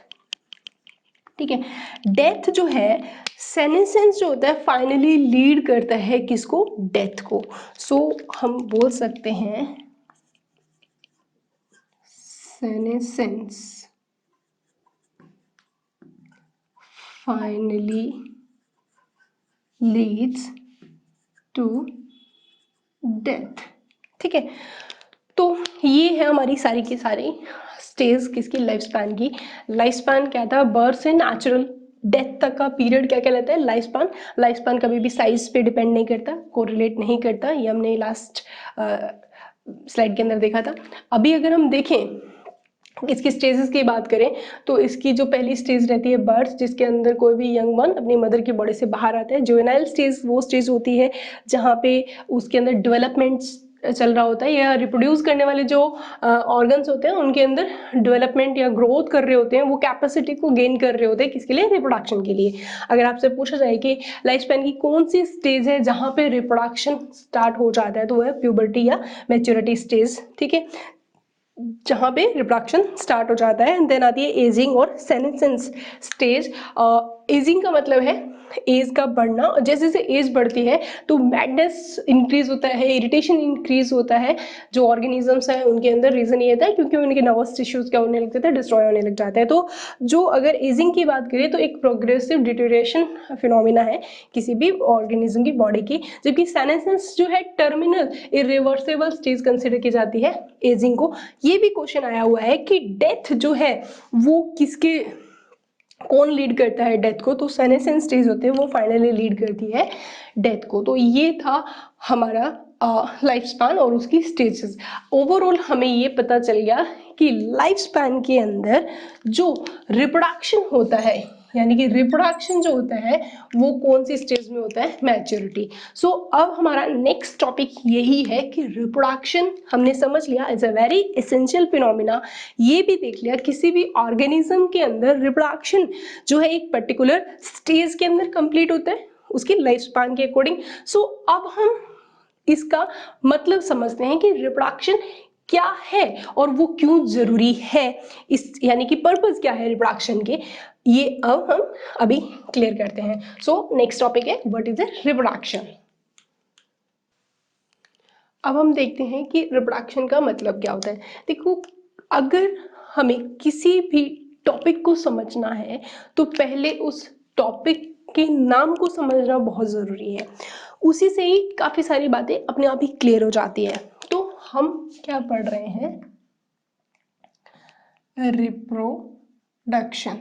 ठीक है, डेथ जो है, सेनेसेंस जो होता है फाइनली लीड करता है किसको? डेथ को। सो हम बोल सकते हैं senescence finally leads to death। ठीक है, तो ये है हमारी सारी की सारी स्टेज किसकी? लाइफ स्पैन की। लाइफ स्पैन क्या था? बर्थ से नेचुरल डेथ तक का पीरियड क्या कहलाता है? Life span. लाइफ स्पैन कभी भी साइज पे डिपेंड नहीं करता, कोरिलेट नहीं करता, ये हमने लास्ट स्लाइड के अंदर देखा था। अभी अगर हम देखें इसकी स्टेजेस की बात करें तो इसकी जो पहली स्टेज रहती है बर्थ, जिसके अंदर कोई भी यंग वन अपनी मदर की बॉडी से बाहर आता है। जुवेनाइल स्टेज वो स्टेज होती है जहाँ पे उसके अंदर डेवलपमेंट चल रहा होता है, या रिप्रोड्यूस करने वाले जो ऑर्गन्स होते हैं उनके अंदर डेवलपमेंट या ग्रोथ कर रहे होते हैं, वो कैपेसिटी को गेन कर रहे होते हैं किसके लिए? रिप्रोडक्शन के लिए। अगर आपसे पूछा जाए कि लाइफ स्पैन की कौन सी स्टेज है जहाँ पे रिप्रोडक्शन स्टार्ट हो जाता है, तो वो है प्यूबर्टी या मैच्योरिटी स्टेज। ठीक है, जहाँ पे रिप्रोडक्शन स्टार्ट हो जाता है। देन आती है एजिंग और सेनेसेंस स्टेज। एजिंग का मतलब है एज का बढ़ना, और जैसे जैसे एज बढ़ती है तो मैडनेस इंक्रीज होता है, इरिटेशन इंक्रीज होता है जो ऑर्गेनिजम्स हैं उनके अंदर। रीजन ये था क्योंकि उनके नर्वस टिश्यूज क्या होने लगते थे? डिस्ट्रॉय होने लग जाते हैं। तो जो अगर एजिंग की बात करें तो एक प्रोग्रेसिव डिटेरियोरेशन फिनोमिना है किसी भी ऑर्गेनिज्म की बॉडी की, जबकि सेनेसेंस जो है टर्मिनल इरिवर्सिबल स्टेज कंसिडर की जाती है एजिंग को। ये भी क्वेश्चन आया हुआ है कि डेथ जो है वो किसके, कौन लीड करता है डेथ को? तो सेनेसेंस स्टेज होते हैं वो फाइनली लीड करती है डेथ को। तो ये था हमारा लाइफ स्पैन और उसकी स्टेजेस। ओवरऑल हमें ये पता चल गया कि लाइफ स्पैन के अंदर जो रिप्रोडक्शन होता है, यानी कि रिप्रोडक्शन जो होता है वो कौन सी स्टेज में होता है? मैच्योरिटी। सो अब हमारा नेक्स्ट टॉपिक यही है कि रिप्रोडक्शन हमने समझ लिया is a very essential phenomena. ये भी देख लिया किसी भी ऑर्गेनिज्म के अंदर रिप्रोडक्शन जो है एक पर्टिकुलर स्टेज के अंदर कंप्लीट होता है उसकी लाइफ स्पैन के अकॉर्डिंग। सो अब हम इसका मतलब समझते हैं कि रिप्रोडक्शन क्या है और वो क्यों जरूरी है, इस यानी कि पर्पस क्या है रिप्रोडक्शन के, ये अब हम अभी क्लियर करते हैं। सो नेक्स्ट टॉपिक है व्हाट इज द रिप्रोडक्शन। अब हम देखते हैं कि रिप्रोडक्शन का मतलब क्या होता है। देखो, अगर हमें किसी भी टॉपिक को समझना है तो पहले उस टॉपिक के नाम को समझना बहुत ज़रूरी है। उसी से ही काफ़ी सारी बातें अपने आप ही क्लियर हो जाती है। तो हम क्या पढ़ रहे हैं? रिप्रोडक्शन।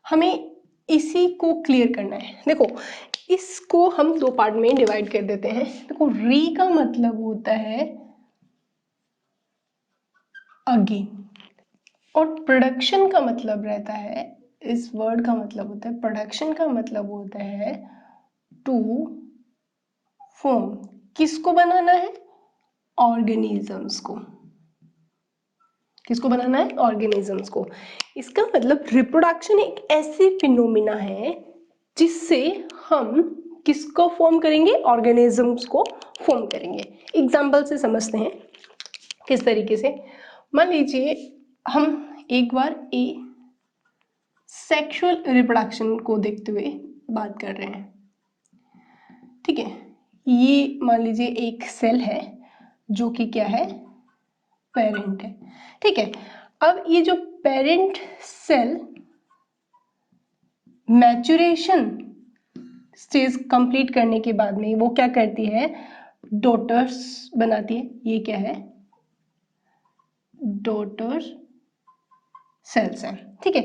हमें इसी को क्लियर करना है। देखो, इसको हम दो पार्ट में डिवाइड कर देते हैं। देखो, री का मतलब होता है अगेन, और प्रोडक्शन का मतलब रहता है, इस वर्ड का मतलब होता है, प्रोडक्शन का मतलब होता है टू फॉर्म। किसको बनाना है? ऑर्गेनिजम्स को। किसको बनाना है? ऑर्गेनिजम्स को। इसका मतलब रिप्रोडक्शन एक ऐसी फिनोमिना है जिससे हम किसको फॉर्म करेंगे? ऑर्गेनिजम्स को फॉर्म करेंगे। एग्जाम्पल से समझते हैं किस तरीके से। मान लीजिए हम एक बार ए सेक्सुअल रिप्रोडक्शन को देखते हुए बात कर रहे हैं। ठीक है, ये मान लीजिए एक सेल है जो कि क्या है? पेरेंट है। ठीक है, अब ये जो parent cell maturation stage complete करने के बाद में वो क्या करती है, डॉटर्स बनाती है। ये क्या है, डॉटर सेल्स हैं, ठीक है।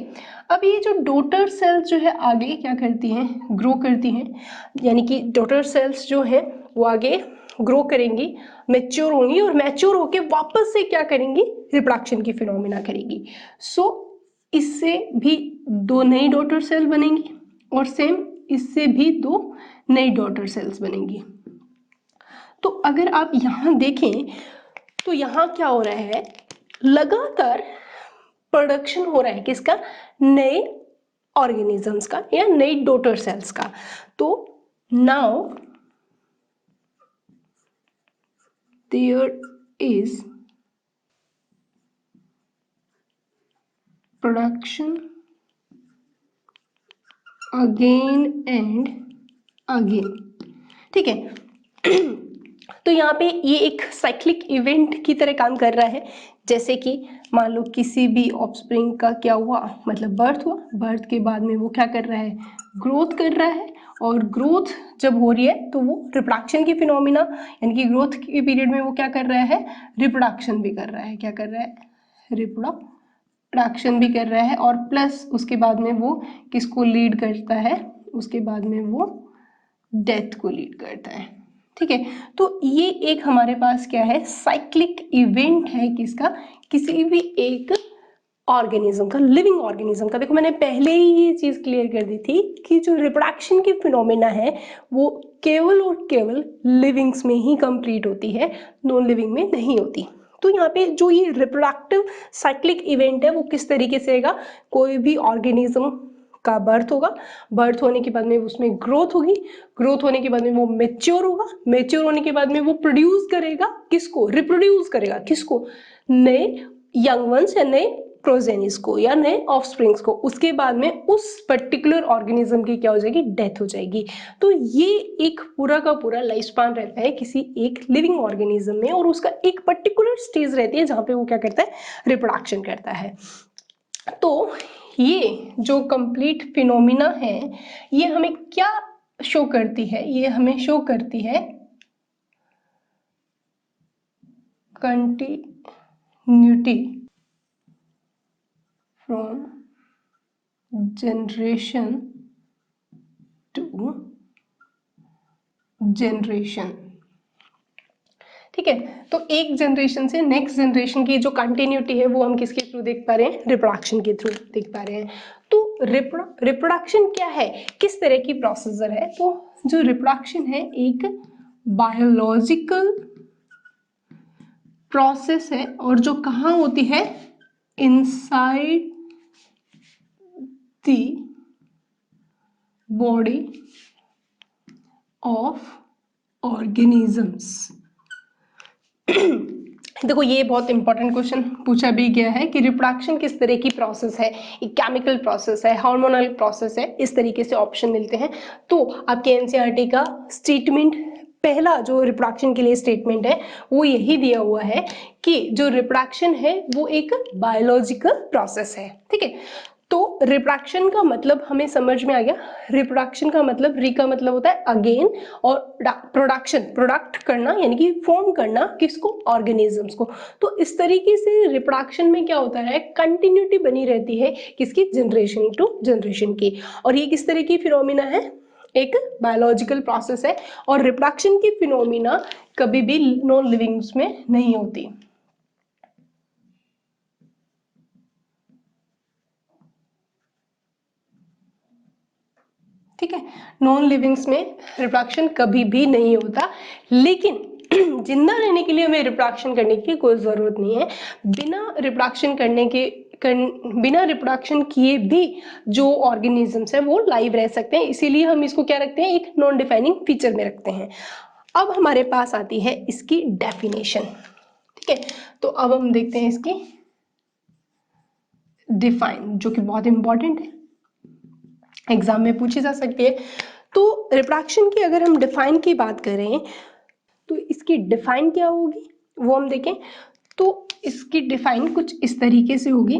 अब ये जो डॉटर सेल्स जो है आगे क्या करती हैं, ग्रो करती हैं, यानी कि डॉटर सेल्स जो है वो आगे ग्रो करेंगी, मैच्योर होंगी और मैच्योर होके वापस से क्या करेंगी, रिप्रोडक्शन की फिनोमिना करेंगी। सो इससे भी दो नई डॉटर सेल बनेंगी और सेम इससे भी दो नई डॉटर सेल्स बनेंगी। तो अगर आप यहाँ देखें तो यहाँ क्या हो रहा है, लगातार प्रोडक्शन हो रहा है किसका, नए ऑर्गेनिजम्स का या नई डॉटर सेल्स का। तो now there is production again and again, ठीक है। तो यहाँ पे ये एक साइक्लिक इवेंट की तरह काम कर रहा है। जैसे कि मान लो किसी भी ऑफस्प्रिंग का क्या हुआ, मतलब बर्थ हुआ, बर्थ के बाद में वो क्या कर रहा है, ग्रोथ कर रहा है, और ग्रोथ जब हो रही है तो वो रिप्रोडक्शन की फिनोमिना, यानी कि ग्रोथ के पीरियड में वो क्या कर रहा है, रिप्रोडक्शन भी कर रहा है। क्या कर रहा है, रिप्रोडक्शन भी कर रहा है, और प्लस उसके बाद में वो किसको लीड करता है, उसके बाद में वो डेथ को लीड करता है, ठीक है। तो ये एक हमारे पास क्या है, साइक्लिक इवेंट है किसका, किसी भी एक ऑर्गेनिज्म का, लिविंग ऑर्गेनिज्म का। देखो मैंने पहले ही ये चीज क्लियर कर दी थी कि जो रिप्रोडक्शन की फिनोमेना है वो केवल और केवल लिविंग्स में ही कंप्लीट होती है, नॉन लिविंग में नहीं होती। तो यहाँ पे जो ये रिप्रोडक्टिव साइक्लिक इवेंट है वो किस तरीके से होगा, कोई भी ऑर्गेनिज्म का बर्थ होगा, बर्थ होने के बाद में उसमें ग्रोथ होगी, ग्रोथ होने के बाद में वो मेच्योर होगा, मेच्योर होने के बाद में वो प्रोड्यूस करेगा किसको, रिप्रोड्यूस करेगा किसको, नए यंग वंस या नए प्रोजेनिस को या नए ऑफस्प्रिंग्स को। उसके बाद में उस पर्टिकुलर ऑर्गेनिज्म की क्या हो जाएगी, डेथ हो जाएगी। तो ये एक पूरा का पूरा लाइफ स्पान रहता है किसी एक लिविंग ऑर्गेनिज्म में, और उसका एक पर्टिकुलर स्टेज रहती है जहां पे वो क्या करता है, रिप्रोडक्शन करता है। तो ये जो कंप्लीट फिनोमिना है ये हमें क्या शो करती है, ये हमें शो करती है continuity from generation to generation, ठीक है। तो एक जनरेशन से नेक्स्ट जनरेशन की जो कंटिन्यूटी है वो हम किसके थ्रू देख पा रहे हैं, रिप्रोडक्शन के थ्रू देख पा रहे हैं। तो रिप्रोडक्शन क्या है, किस तरह की प्रोसीजर है, तो जो रिप्रोडक्शन है एक बायोलॉजिकल प्रोसेस है, और जो कहाँ होती है, inside the body of organisms. देखो ये बहुत इंपॉर्टेंट क्वेश्चन पूछा भी गया है कि रिप्रोडक्शन किस तरह की प्रोसेस है, एक केमिकल प्रोसेस है, हार्मोनल प्रोसेस है, इस तरीके से ऑप्शन मिलते हैं। तो आपके एनसीईआरटी का स्टेटमेंट पहला जो रिप्रोडक्शन के लिए स्टेटमेंट है वो यही दिया हुआ है कि जो रिप्रोडक्शन है वो एक बायोलॉजिकल प्रोसेस है, ठीक है। तो रिप्रोडक्शन का मतलब हमें समझ में आ गया। रिप्रोडक्शन का मतलब, री का मतलब होता है अगेन, और प्रोडक्शन, प्रोडक्ट करना यानी कि फॉर्म करना किसको, ऑर्गेनिजम्स को। तो इस तरीके से रिप्रोडक्शन में क्या होता है, कंटिन्यूटी बनी रहती है किसकी, जनरेशन टू जनरेशन की। और ये किस तरह की फिनोमिना है, एक बायोलॉजिकल प्रोसेस है, और रिप्रोडक्शन की फिनोमिना कभी भी नॉन लिविंग्स में नहीं होती। ठीक है, नॉन लिविंग्स में रिप्रोडक्शन कभी भी नहीं होता, लेकिन जिंदा रहने के लिए हमें रिप्रोडक्शन करने की कोई जरूरत नहीं है। बिना रिप्रोडक्शन करने के बिना रिप्रोडक्शन किए भी जो ऑर्गेनिजम्स है वो लाइव रह सकते हैं, इसीलिए हम इसको क्या रखते हैं, एक नॉन डिफाइनिंग फीचर में रखते हैं। अब हमारे पास आती है इसकी डेफिनेशन, ठीक है। तो अब हम देखते हैं इसकी डिफाइन, जो कि बहुत इंपॉर्टेंट है, एग्जाम में पूछी जा सकती है। तो रिप्रोडक्शन की अगर हम डिफाइन की बात करें तो इसकी डिफाइन क्या होगी वो हम देखें। तो इसकी डिफाइन कुछ इस तरीके से होगी,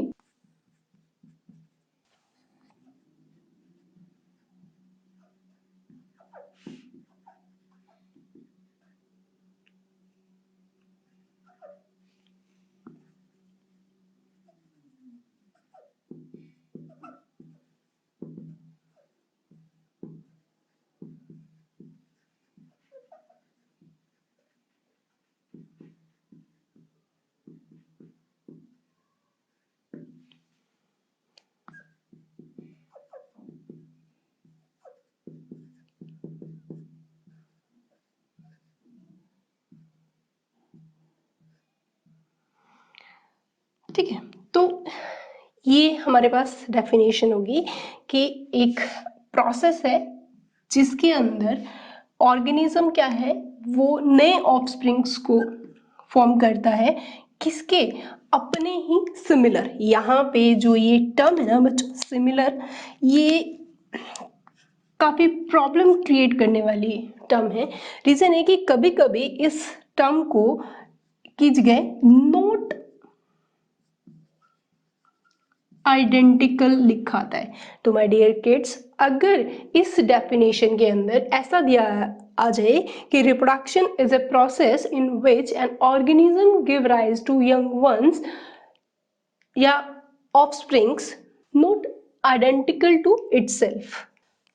ठीक है, तो ये हमारे पास डेफिनेशन होगी कि एक प्रोसेस है जिसके अंदर ऑर्गेनिज्म क्या है, वो नए ऑफस्प्रिंग्स को फॉर्म करता है, किसके, अपने ही सिमिलर। यहाँ पे जो ये टर्म है ना बच्चों, सिमिलर, ये काफ़ी प्रॉब्लम क्रिएट करने वाली टर्म है। रीज़न है कि कभी कभी इस टर्म को की जगह नोट आइडेंटिकल लिखा आता है। तो माय डियर किड्स, अगर इस डेफिनेशन के अंदर ऐसा दिया आ जाए कि reproduction is a process in which an organism give rise to young ones या offsprings not identical to itself,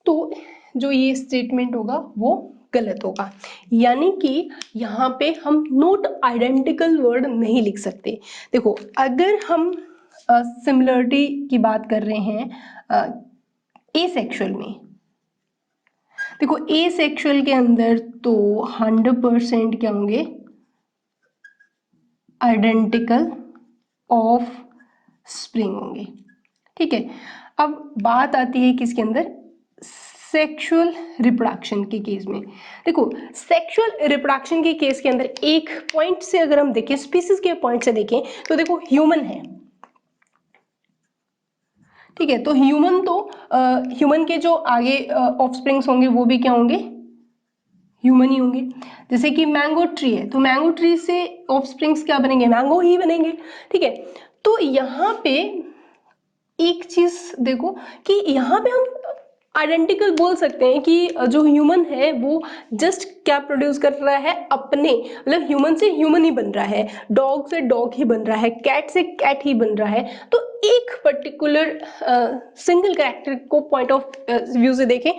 तो जो ये स्टेटमेंट होगा वो गलत होगा। यानी कि यहाँ पे हम नॉट आइडेंटिकल वर्ड नहीं लिख सकते। देखो, अगर हम सिमिलरिटी की बात कर रहे हैं एसेक्सुअल में, देखो एसेक्सुअल के अंदर तो 100% क्या होंगे, आइडेंटिकल ऑफ स्प्रिंग होंगे। ठीक है, अब बात आती है किसके अंदर, सेक्सुअल रिप्रोडक्शन के केस में। देखो, सेक्सुअल रिप्रोडक्शन के केस के अंदर एक पॉइंट से अगर हम देखें, स्पीसीज के पॉइंट से देखें, तो देखो ह्यूमन है, ठीक है, तो ह्यूमन के जो आगे ऑफस्प्रिंग्स होंगे वो भी क्या होंगे, ह्यूमन ही होंगे। जैसे कि मैंगो ट्री है, तो मैंगो ट्री से ऑफस्प्रिंग्स क्या बनेंगे, मैंगो ही बनेंगे। ठीक है, तो यहाँ पे एक चीज देखो कि यहाँ पे हम आइडेंटिकल बोल सकते हैं कि जो ह्यूमन है वो जस्ट क्या प्रोड्यूस कर रहा है, अपने मतलब ह्यूमन से ह्यूमन ही बन रहा है, डॉग से डॉग ही बन रहा है, कैट से कैट ही बन रहा है। तो एक पर्टिकुलर सिंगल कैरेक्टर को पॉइंट ऑफ व्यू से देखें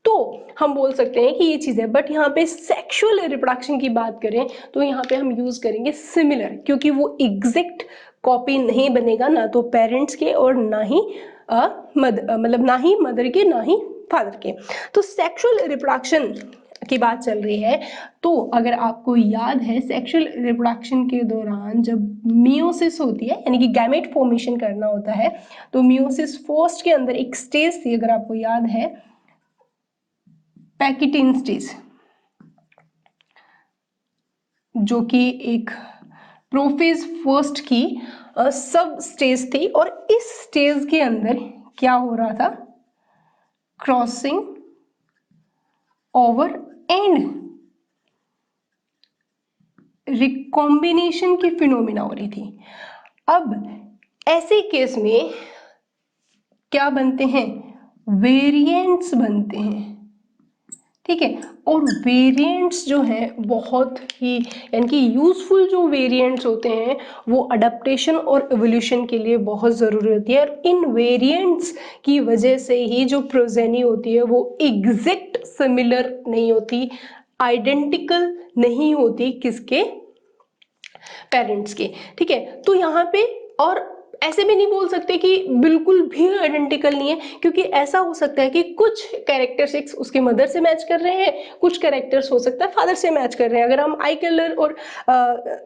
तो हम बोल सकते हैं कि ये चीज़ है। बट यहाँ पे सेक्सुअल रिप्रोडक्शन की बात करें तो यहाँ पे हम यूज करेंगे सिमिलर, क्योंकि वो एग्जैक्ट कॉपी नहीं बनेगा, ना तो पेरेंट्स के और ना ही मतलब ना ही मदर के ना ही फादर के। तो सेक्सुअल रिप्रोडक्शन की बात चल रही है, तो अगर आपको याद है सेक्सुअल रिप्रोडक्शन के दौरान जब मियोसिस होती है, यानी कि गैमेट फॉर्मेशन करना होता है, तो मियोसिस फर्स्ट के अंदर एक स्टेज थी, अगर आपको याद है, पैकिटिन स्टेज, जो कि एक प्रोफेज फर्स्ट की सब स्टेज थी। और इस स्टेज के अंदर क्या हो रहा था, क्रॉसिंग ओवर एंड रिकॉम्बिनेशन की फिनोमिना हो रही थी। अब ऐसे केस में क्या बनते हैं, वेरिएंट्स बनते हैं। ठीक है, और वेरिएंट्स जो हैं बहुत ही, यानी कि यूजफुल जो वेरिएंट्स होते हैं वो अडेप्टेशन और एवोल्यूशन के लिए बहुत ज़रूरी होती है। और इन वेरिएंट्स की वजह से ही जो प्रोजेनी होती है वो एग्जैक्ट सिमिलर नहीं होती, आइडेंटिकल नहीं होती किसके, पेरेंट्स के। ठीक है, तो यहाँ पे और ऐसे भी नहीं बोल सकते कि बिल्कुल भी आइडेंटिकल नहीं है, क्योंकि ऐसा हो सकता है कि कुछ कैरेक्टरिस्टिक्स उसके मदर से मैच कर रहे हैं, कुछ कैरेक्टर्स हो सकता है फादर से मैच कर रहे हैं। अगर हम आई कलर और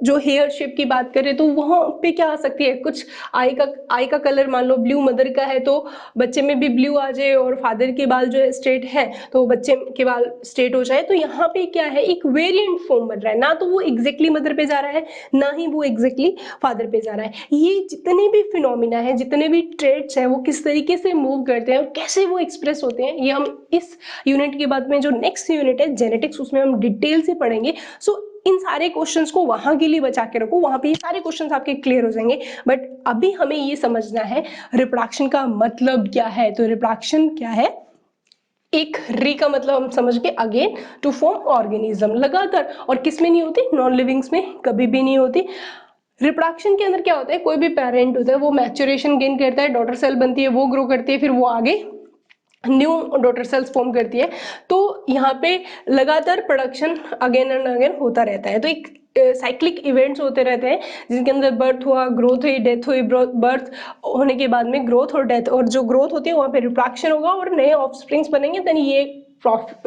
जो हेयर शेप की बात करें तो वहाँ पे क्या आ सकती है, कुछ आई का कलर मान लो ब्लू मदर का है तो बच्चे में भी ब्लू आ जाए, और फादर के बाल जो है स्ट्रेट है तो बच्चे के बाल स्ट्रेट हो जाए। तो यहाँ पे क्या है, एक वेरिएंट फॉर्म बन रहा है, ना तो वो एग्जैक्टली मदर पे जा रहा है ना ही वो एग्जैक्टली फादर पे जा रहा है। ये जितने भी फिनोमिना है, जितने भी ट्रेट्स हैं, वो किस तरीके से मूव करते हैं और कैसे वो एक्सप्रेस होते हैं, ये हम इस यूनिट के बाद में जो नेक्स्ट यूनिट है जेनेटिक्स, उसमें हम डिटेल से पढ़ेंगे। सो इन सारे क्वेश्चंस को वहां के लिए बचा के रखो, वहां पे ये सारे क्वेश्चंस आपके क्लियर हो जाएंगे। बट अभी हमें ये समझना है रिप्रोडक्शन का मतलब क्या है। तो रिप्रोडक्शन क्या है, एक री का मतलब हम समझ के अगेन टू फॉर्म ऑर्गेनिज्म, लगातार, और किस में नहीं होती, नॉन लिविंग्स में कभी भी नहीं होती। रिप्रोडक्शन के अंदर क्या होता है, कोई भी पेरेंट होता है वो मैच्योरेशन गेन करता है, डॉटर सेल बनती है, वो ग्रो करती है, फिर वो आगे न्यू डॉटर सेल्स फॉर्म करती है। तो यहाँ पे लगातार प्रोडक्शन अगेन एंड अगेन होता रहता है। तो एक साइक्लिक इवेंट्स होते रहते हैं जिनके अंदर बर्थ हुआ, ग्रोथ हुई, डेथ हुई, बर्थ होने के बाद में ग्रोथ और डेथ, और जो ग्रोथ होती है वहाँ पे रिप्रोडक्शन होगा और नए ऑफस्प्रिंग्स बनेंगे, देन ये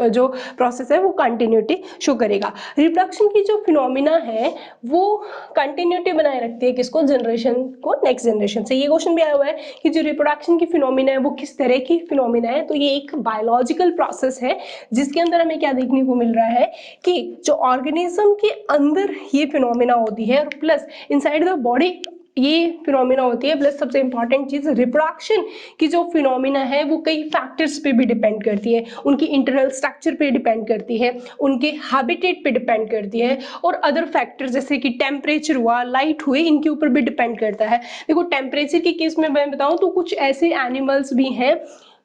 जो प्रोसेस है वो कंटिन्यूटी शो करेगा। रिप्रोडक्शन की जो फिनोमिना है वो कंटिन्यूटी बनाए रखती है किसको, जनरेशन को नेक्स्ट जनरेशन से। ये क्वेश्चन भी आया हुआ है कि जो रिप्रोडक्शन की फिनोमिना है वो किस तरह की फिनोमिना है, तो ये एक बायोलॉजिकल प्रोसेस है जिसके अंदर हमें क्या देखने को मिल रहा है कि जो ऑर्गेनिज्म के अंदर ये फिनोमिना होती है और प्लस इनसाइड द बॉडी ये फिनोमिना होती है, प्लस सबसे इंपॉर्टेंट चीज रिप्रोडक्शन की जो फिनोमिना है वो कई फैक्टर्स पे भी डिपेंड करती है, उनकी इंटरनल स्ट्रक्चर पे डिपेंड करती है, उनके हैबिटेट पे डिपेंड करती है और अदर फैक्टर्स जैसे कि टेम्परेचर हुआ, लाइट हुए, इनके ऊपर भी डिपेंड करता है। देखो टेम्परेचर के केस में मैं बताऊं तो कुछ ऐसे एनिमल्स भी हैं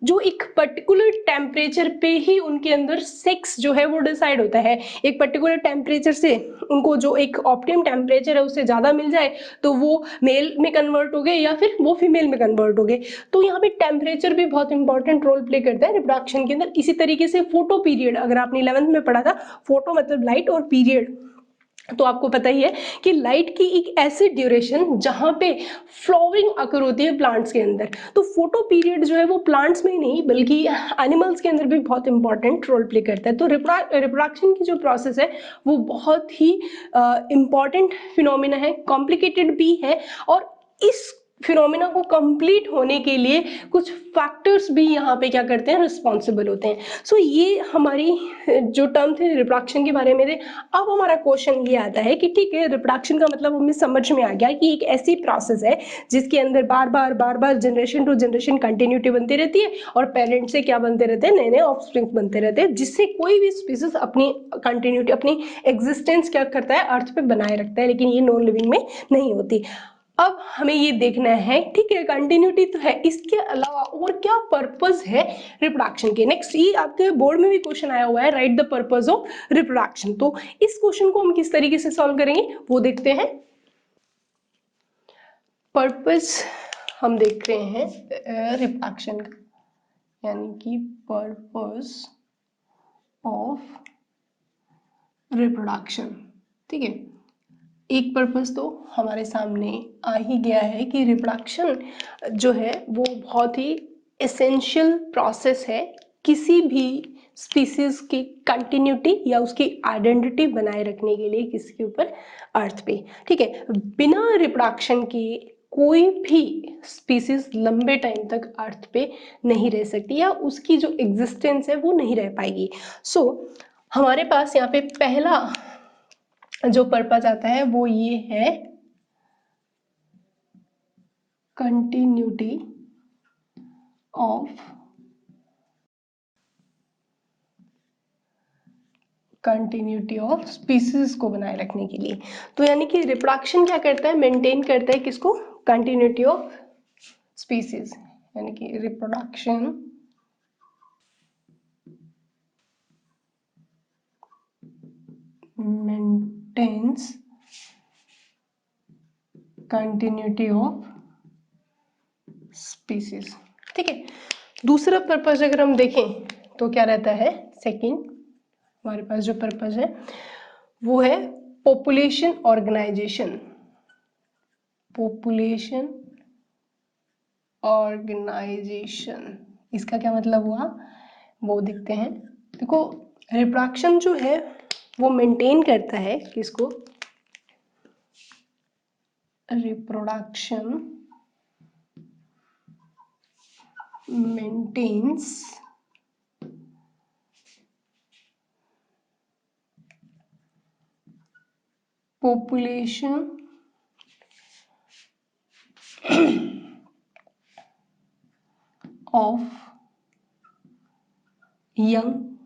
जो एक पर्टिकुलर टेम्परेचर पे ही उनके अंदर सेक्स जो है वो डिसाइड होता है। एक पर्टिकुलर टेम्परेचर से उनको जो एक ऑप्टिमम टेम्परेचर है उससे ज़्यादा मिल जाए तो वो मेल में कन्वर्ट हो गए या फिर वो फीमेल में कन्वर्ट हो गए। तो यहाँ पे टेम्परेचर भी बहुत इंपॉर्टेंट रोल प्ले करता है रिप्रोडक्शन के अंदर। इसी तरीके से फोटो पीरियड, अगर आपने 11th में पढ़ा था, फोटो मतलब लाइट और पीरियड, तो आपको पता ही है कि लाइट की एक ऐसी ड्यूरेशन जहां पे फ्लावरिंग अकर होती है प्लांट्स के अंदर, तो फोटो पीरियड जो है वो प्लांट्स में ही नहीं बल्कि एनिमल्स के अंदर भी बहुत इंपॉर्टेंट रोल प्ले करता है। तो रिप्रोडक्शन की जो प्रोसेस है वो बहुत ही इंपॉर्टेंट फिनोमिना है, कॉम्प्लिकेटेड भी है, और इस फिनोमिना को कंप्लीट होने के लिए कुछ फैक्टर्स भी यहाँ पे क्या करते हैं, रिस्पॉन्सिबल होते हैं। सो ये हमारी जो टर्म थे रिप्रोडक्शन के बारे में थे। अब हमारा क्वेश्चन ये आता है कि ठीक है, रिप्रोडक्शन का मतलब हमें समझ में आ गया कि एक ऐसी प्रोसेस है जिसके अंदर बार बार जनरेशन टू जनरेशन कंटिन्यूटी बनती रहती है और पेरेंट से क्या बनते रहते हैं, नए नए ऑफस्प्रिंग बनते रहते हैं, जिससे कोई भी स्पीसीज अपनी कंटिन्यूटी, अपनी एग्जिस्टेंस क्या करता है, अर्थ पे बनाए रखता है, लेकिन ये नॉन लिविंग में नहीं होती। अब हमें ये देखना है, ठीक है कंटिन्यूटी तो है, इसके अलावा और क्या पर्पस है रिप्रोडक्शन के। नेक्स्ट ये आपके बोर्ड में भी क्वेश्चन आया हुआ है, right the purpose of reproduction. तो इस क्वेश्चन को हम किस तरीके से सॉल्व करेंगे वो देखते हैं। पर्पस हम देख रहे हैं रिप्रोडक्शन का, यानी कि पर्पस ऑफ रिप्रोडक्शन। ठीक है, एक पर्पस तो हमारे सामने आ ही गया है कि रिप्रोडक्शन जो है वो बहुत ही एसेंशियल प्रोसेस है किसी भी स्पीसीज की कंटिन्यूटी या उसकी आइडेंटिटी बनाए रखने के लिए किसके ऊपर, अर्थ पे। ठीक है, बिना रिप्रोडक्शन के कोई भी स्पीसीज लंबे टाइम तक अर्थ पे नहीं रह सकती या उसकी जो एग्जिस्टेंस है वो नहीं रह पाएगी। सो हमारे पास यहाँ पे पहला जो पर्पस आता है वो ये है कंटिन्यूटी ऑफ स्पीसीज को बनाए रखने के लिए। तो यानी कि रिप्रोडक्शन क्या करता है, मेंटेन करता है किसको, कंटिन्यूटी ऑफ स्पीसीज, यानी कि reproduction maintains continuity of species. ठीक है, दूसरा पर्पस अगर हम देखें तो क्या रहता है, सेकंड हमारे पास जो पर्पस है वो है पॉपुलेशन ऑर्गेनाइजेशन। पॉपुलेशन ऑर्गेनाइजेशन, इसका क्या मतलब हुआ वो देखते हैं। देखो रिप्रोडक्शन जो है वो मेंटेन करता है किसको, reproduction maintains population of young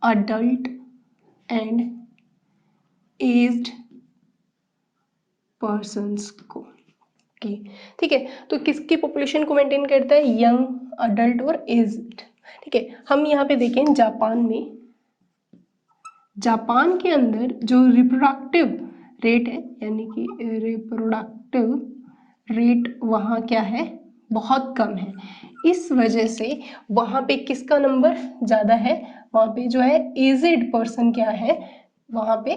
adult and aged persons को की। ठीक है, तो किसकी पॉपुलेशन को मेंटेन करता है, यंग, अडल्ट और एज्ड। ठीक है, हम यहाँ पे देखें जापान में, जापान के अंदर जो रिप्रोडक्टिव रेट है, यानी कि रिप्रोडक्टिव रेट वहाँ क्या है, बहुत कम है। इस वजह से वहाँ पे किसका नंबर ज़्यादा है, वहाँ पे जो है एजेड पर्सन क्या है, वहाँ पे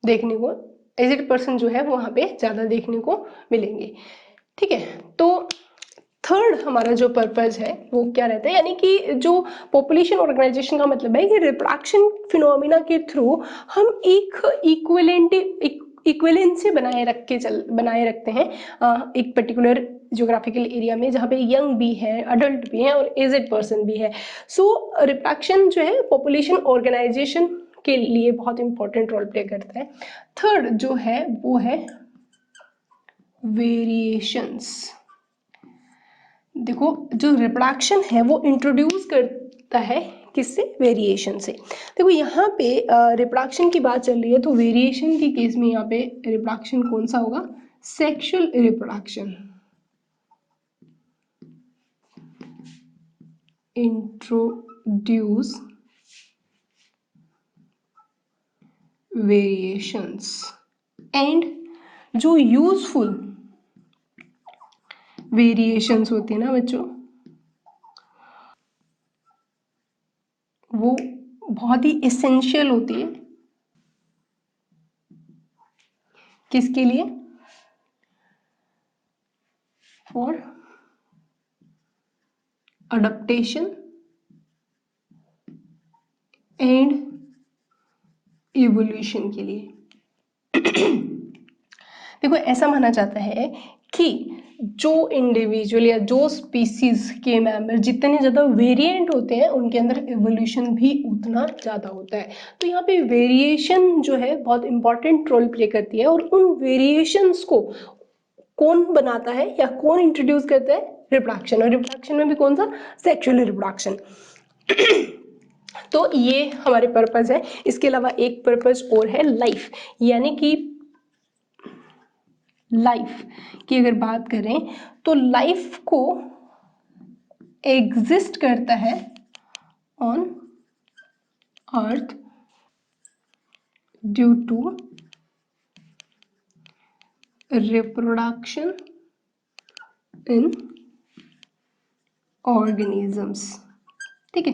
देखने को एजेड पर्सन जो है वहाँ पे ज़्यादा देखने को मिलेंगे। ठीक है, तो थर्ड हमारा जो पर्पस है वो क्या रहता है, यानी कि जो पॉपुलेशन ऑर्गेनाइजेशन का मतलब है कि रिप्रोडक्शन फिनोमिना के थ्रू हम एक इक्विवेलेंसी बनाए रखते हैं एक पर्टिकुलर ज्योग्राफिकल एरिया में, जहाँ पे यंग भी है, अडल्ट भी है और एजेड पर्सन भी है। सो रिप्रोडक्शन जो है पॉपुलेशन ऑर्गेनाइजेशन के लिए बहुत इंपॉर्टेंट रोल प्ले करता है। थर्ड जो है वो है वेरिएशंस। देखो जो रिप्रोडक्शन है वो इंट्रोड्यूस करता है किससे, वेरिएशन से। देखो यहाँ पे रिप्रोडक्शन की बात चल रही है, तो वेरिएशन के केस में यहाँ पे रिप्रोडक्शन कौन सा होगा, sexual reproduction. Introduce variations and जो यूजफुल वेरिएशंस होती है ना बच्चों, वो बहुत ही एसेंशियल होती है किसके लिए, फॉर अडप्टेशन एंड इवोल्यूशन के लिए। देखो ऐसा माना जाता है कि जो इंडिविजुअल या जो स्पीसीज के मेंबर जितने ज़्यादा वेरिएंट होते हैं उनके अंदर एवोल्यूशन भी उतना ज़्यादा होता है। तो यहाँ पे वेरिएशन जो है बहुत इंपॉर्टेंट रोल प्ले करती है, और उन वेरिएशंस को कौन बनाता है या कौन इंट्रोड्यूस करता है, रिप्रोडक्शन। और रिप्रोडक्शन में भी कौन सा, सेक्सुअल रिप्रोडक्शन। तो ये हमारे पर्पस है। इसके अलावा एक पर्पस और है लाइफ, यानी कि लाइफ की अगर बात करें तो लाइफ को एग्जिस्ट करता है on earth due to reproduction in organisms. ठीक है,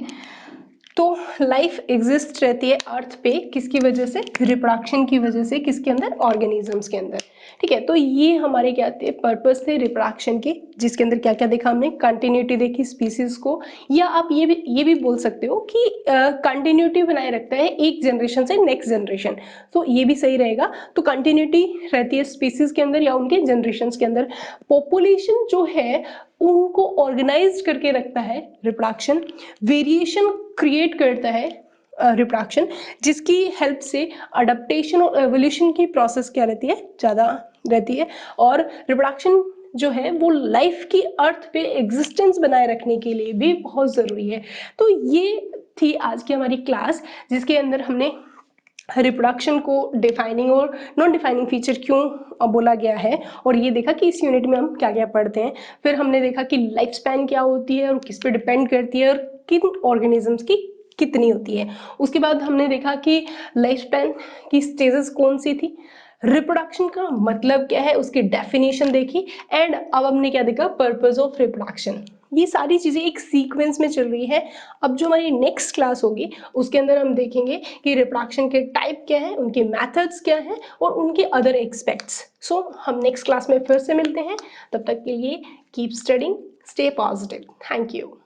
तो लाइफ एग्जिस्ट रहती है अर्थ पे किसकी वजह से, रिप्रोडक्शन की वजह से, किसके अंदर, ऑर्गेनिजम्स के अंदर। ठीक है, तो ये हमारे क्या थे, पर्पस थे रिप्रोडक्शन के, जिसके अंदर क्या क्या देखा हमने, कंटिन्यूटी देखी स्पीसीज को, या आप ये भी बोल सकते हो कि कंटिन्यूटी बनाए रखता है एक जनरेशन से नेक्स्ट जनरेशन, तो ये भी सही रहेगा। तो कंटिन्यूटी रहती है स्पीसीज के अंदर या उनके जनरेशन के अंदर। पॉपुलेशन जो है उनको ऑर्गेनाइज करके रखता है रिप्रोडक्शन। वेरिएशन क्रिएट करता है रिप्रोडक्शन, जिसकी हेल्प से अडप्टेशन और एवोल्यूशन की प्रोसेस क्या रहती है, ज़्यादा रहती है। और रिप्रोडक्शन जो है वो लाइफ की अर्थ पे एग्जिस्टेंस बनाए रखने के लिए भी बहुत ज़रूरी है। तो ये थी आज की हमारी क्लास, जिसके अंदर हमने रिप्रोडक्शन को डिफाइनिंग और नॉन डिफाइनिंग फीचर क्यों बोला गया है, और ये देखा कि इस यूनिट में हम क्या क्या पढ़ते हैं। फिर हमने देखा कि लाइफ स्पैन क्या होती है और किस पे डिपेंड करती है, और किन ऑर्गेनिजम्स की कितनी होती है। उसके बाद हमने देखा कि लाइफ स्पैन की स्टेजेस कौन सी थी, रिप्रोडक्शन का मतलब क्या है, उसकी डेफिनेशन देखी, एंड अब हमने क्या देखा, पर्पस ऑफ रिप्रोडक्शन। ये सारी चीज़ें एक सीक्वेंस में चल रही है। अब जो हमारी नेक्स्ट क्लास होगी उसके अंदर हम देखेंगे कि रिप्रोडक्शन के टाइप क्या है, उनके मेथड्स क्या हैं और उनके अदर एस्पेक्ट्स। सो हम नेक्स्ट क्लास में फिर से मिलते हैं, तब तक के लिए keep studying, stay positive, thank you.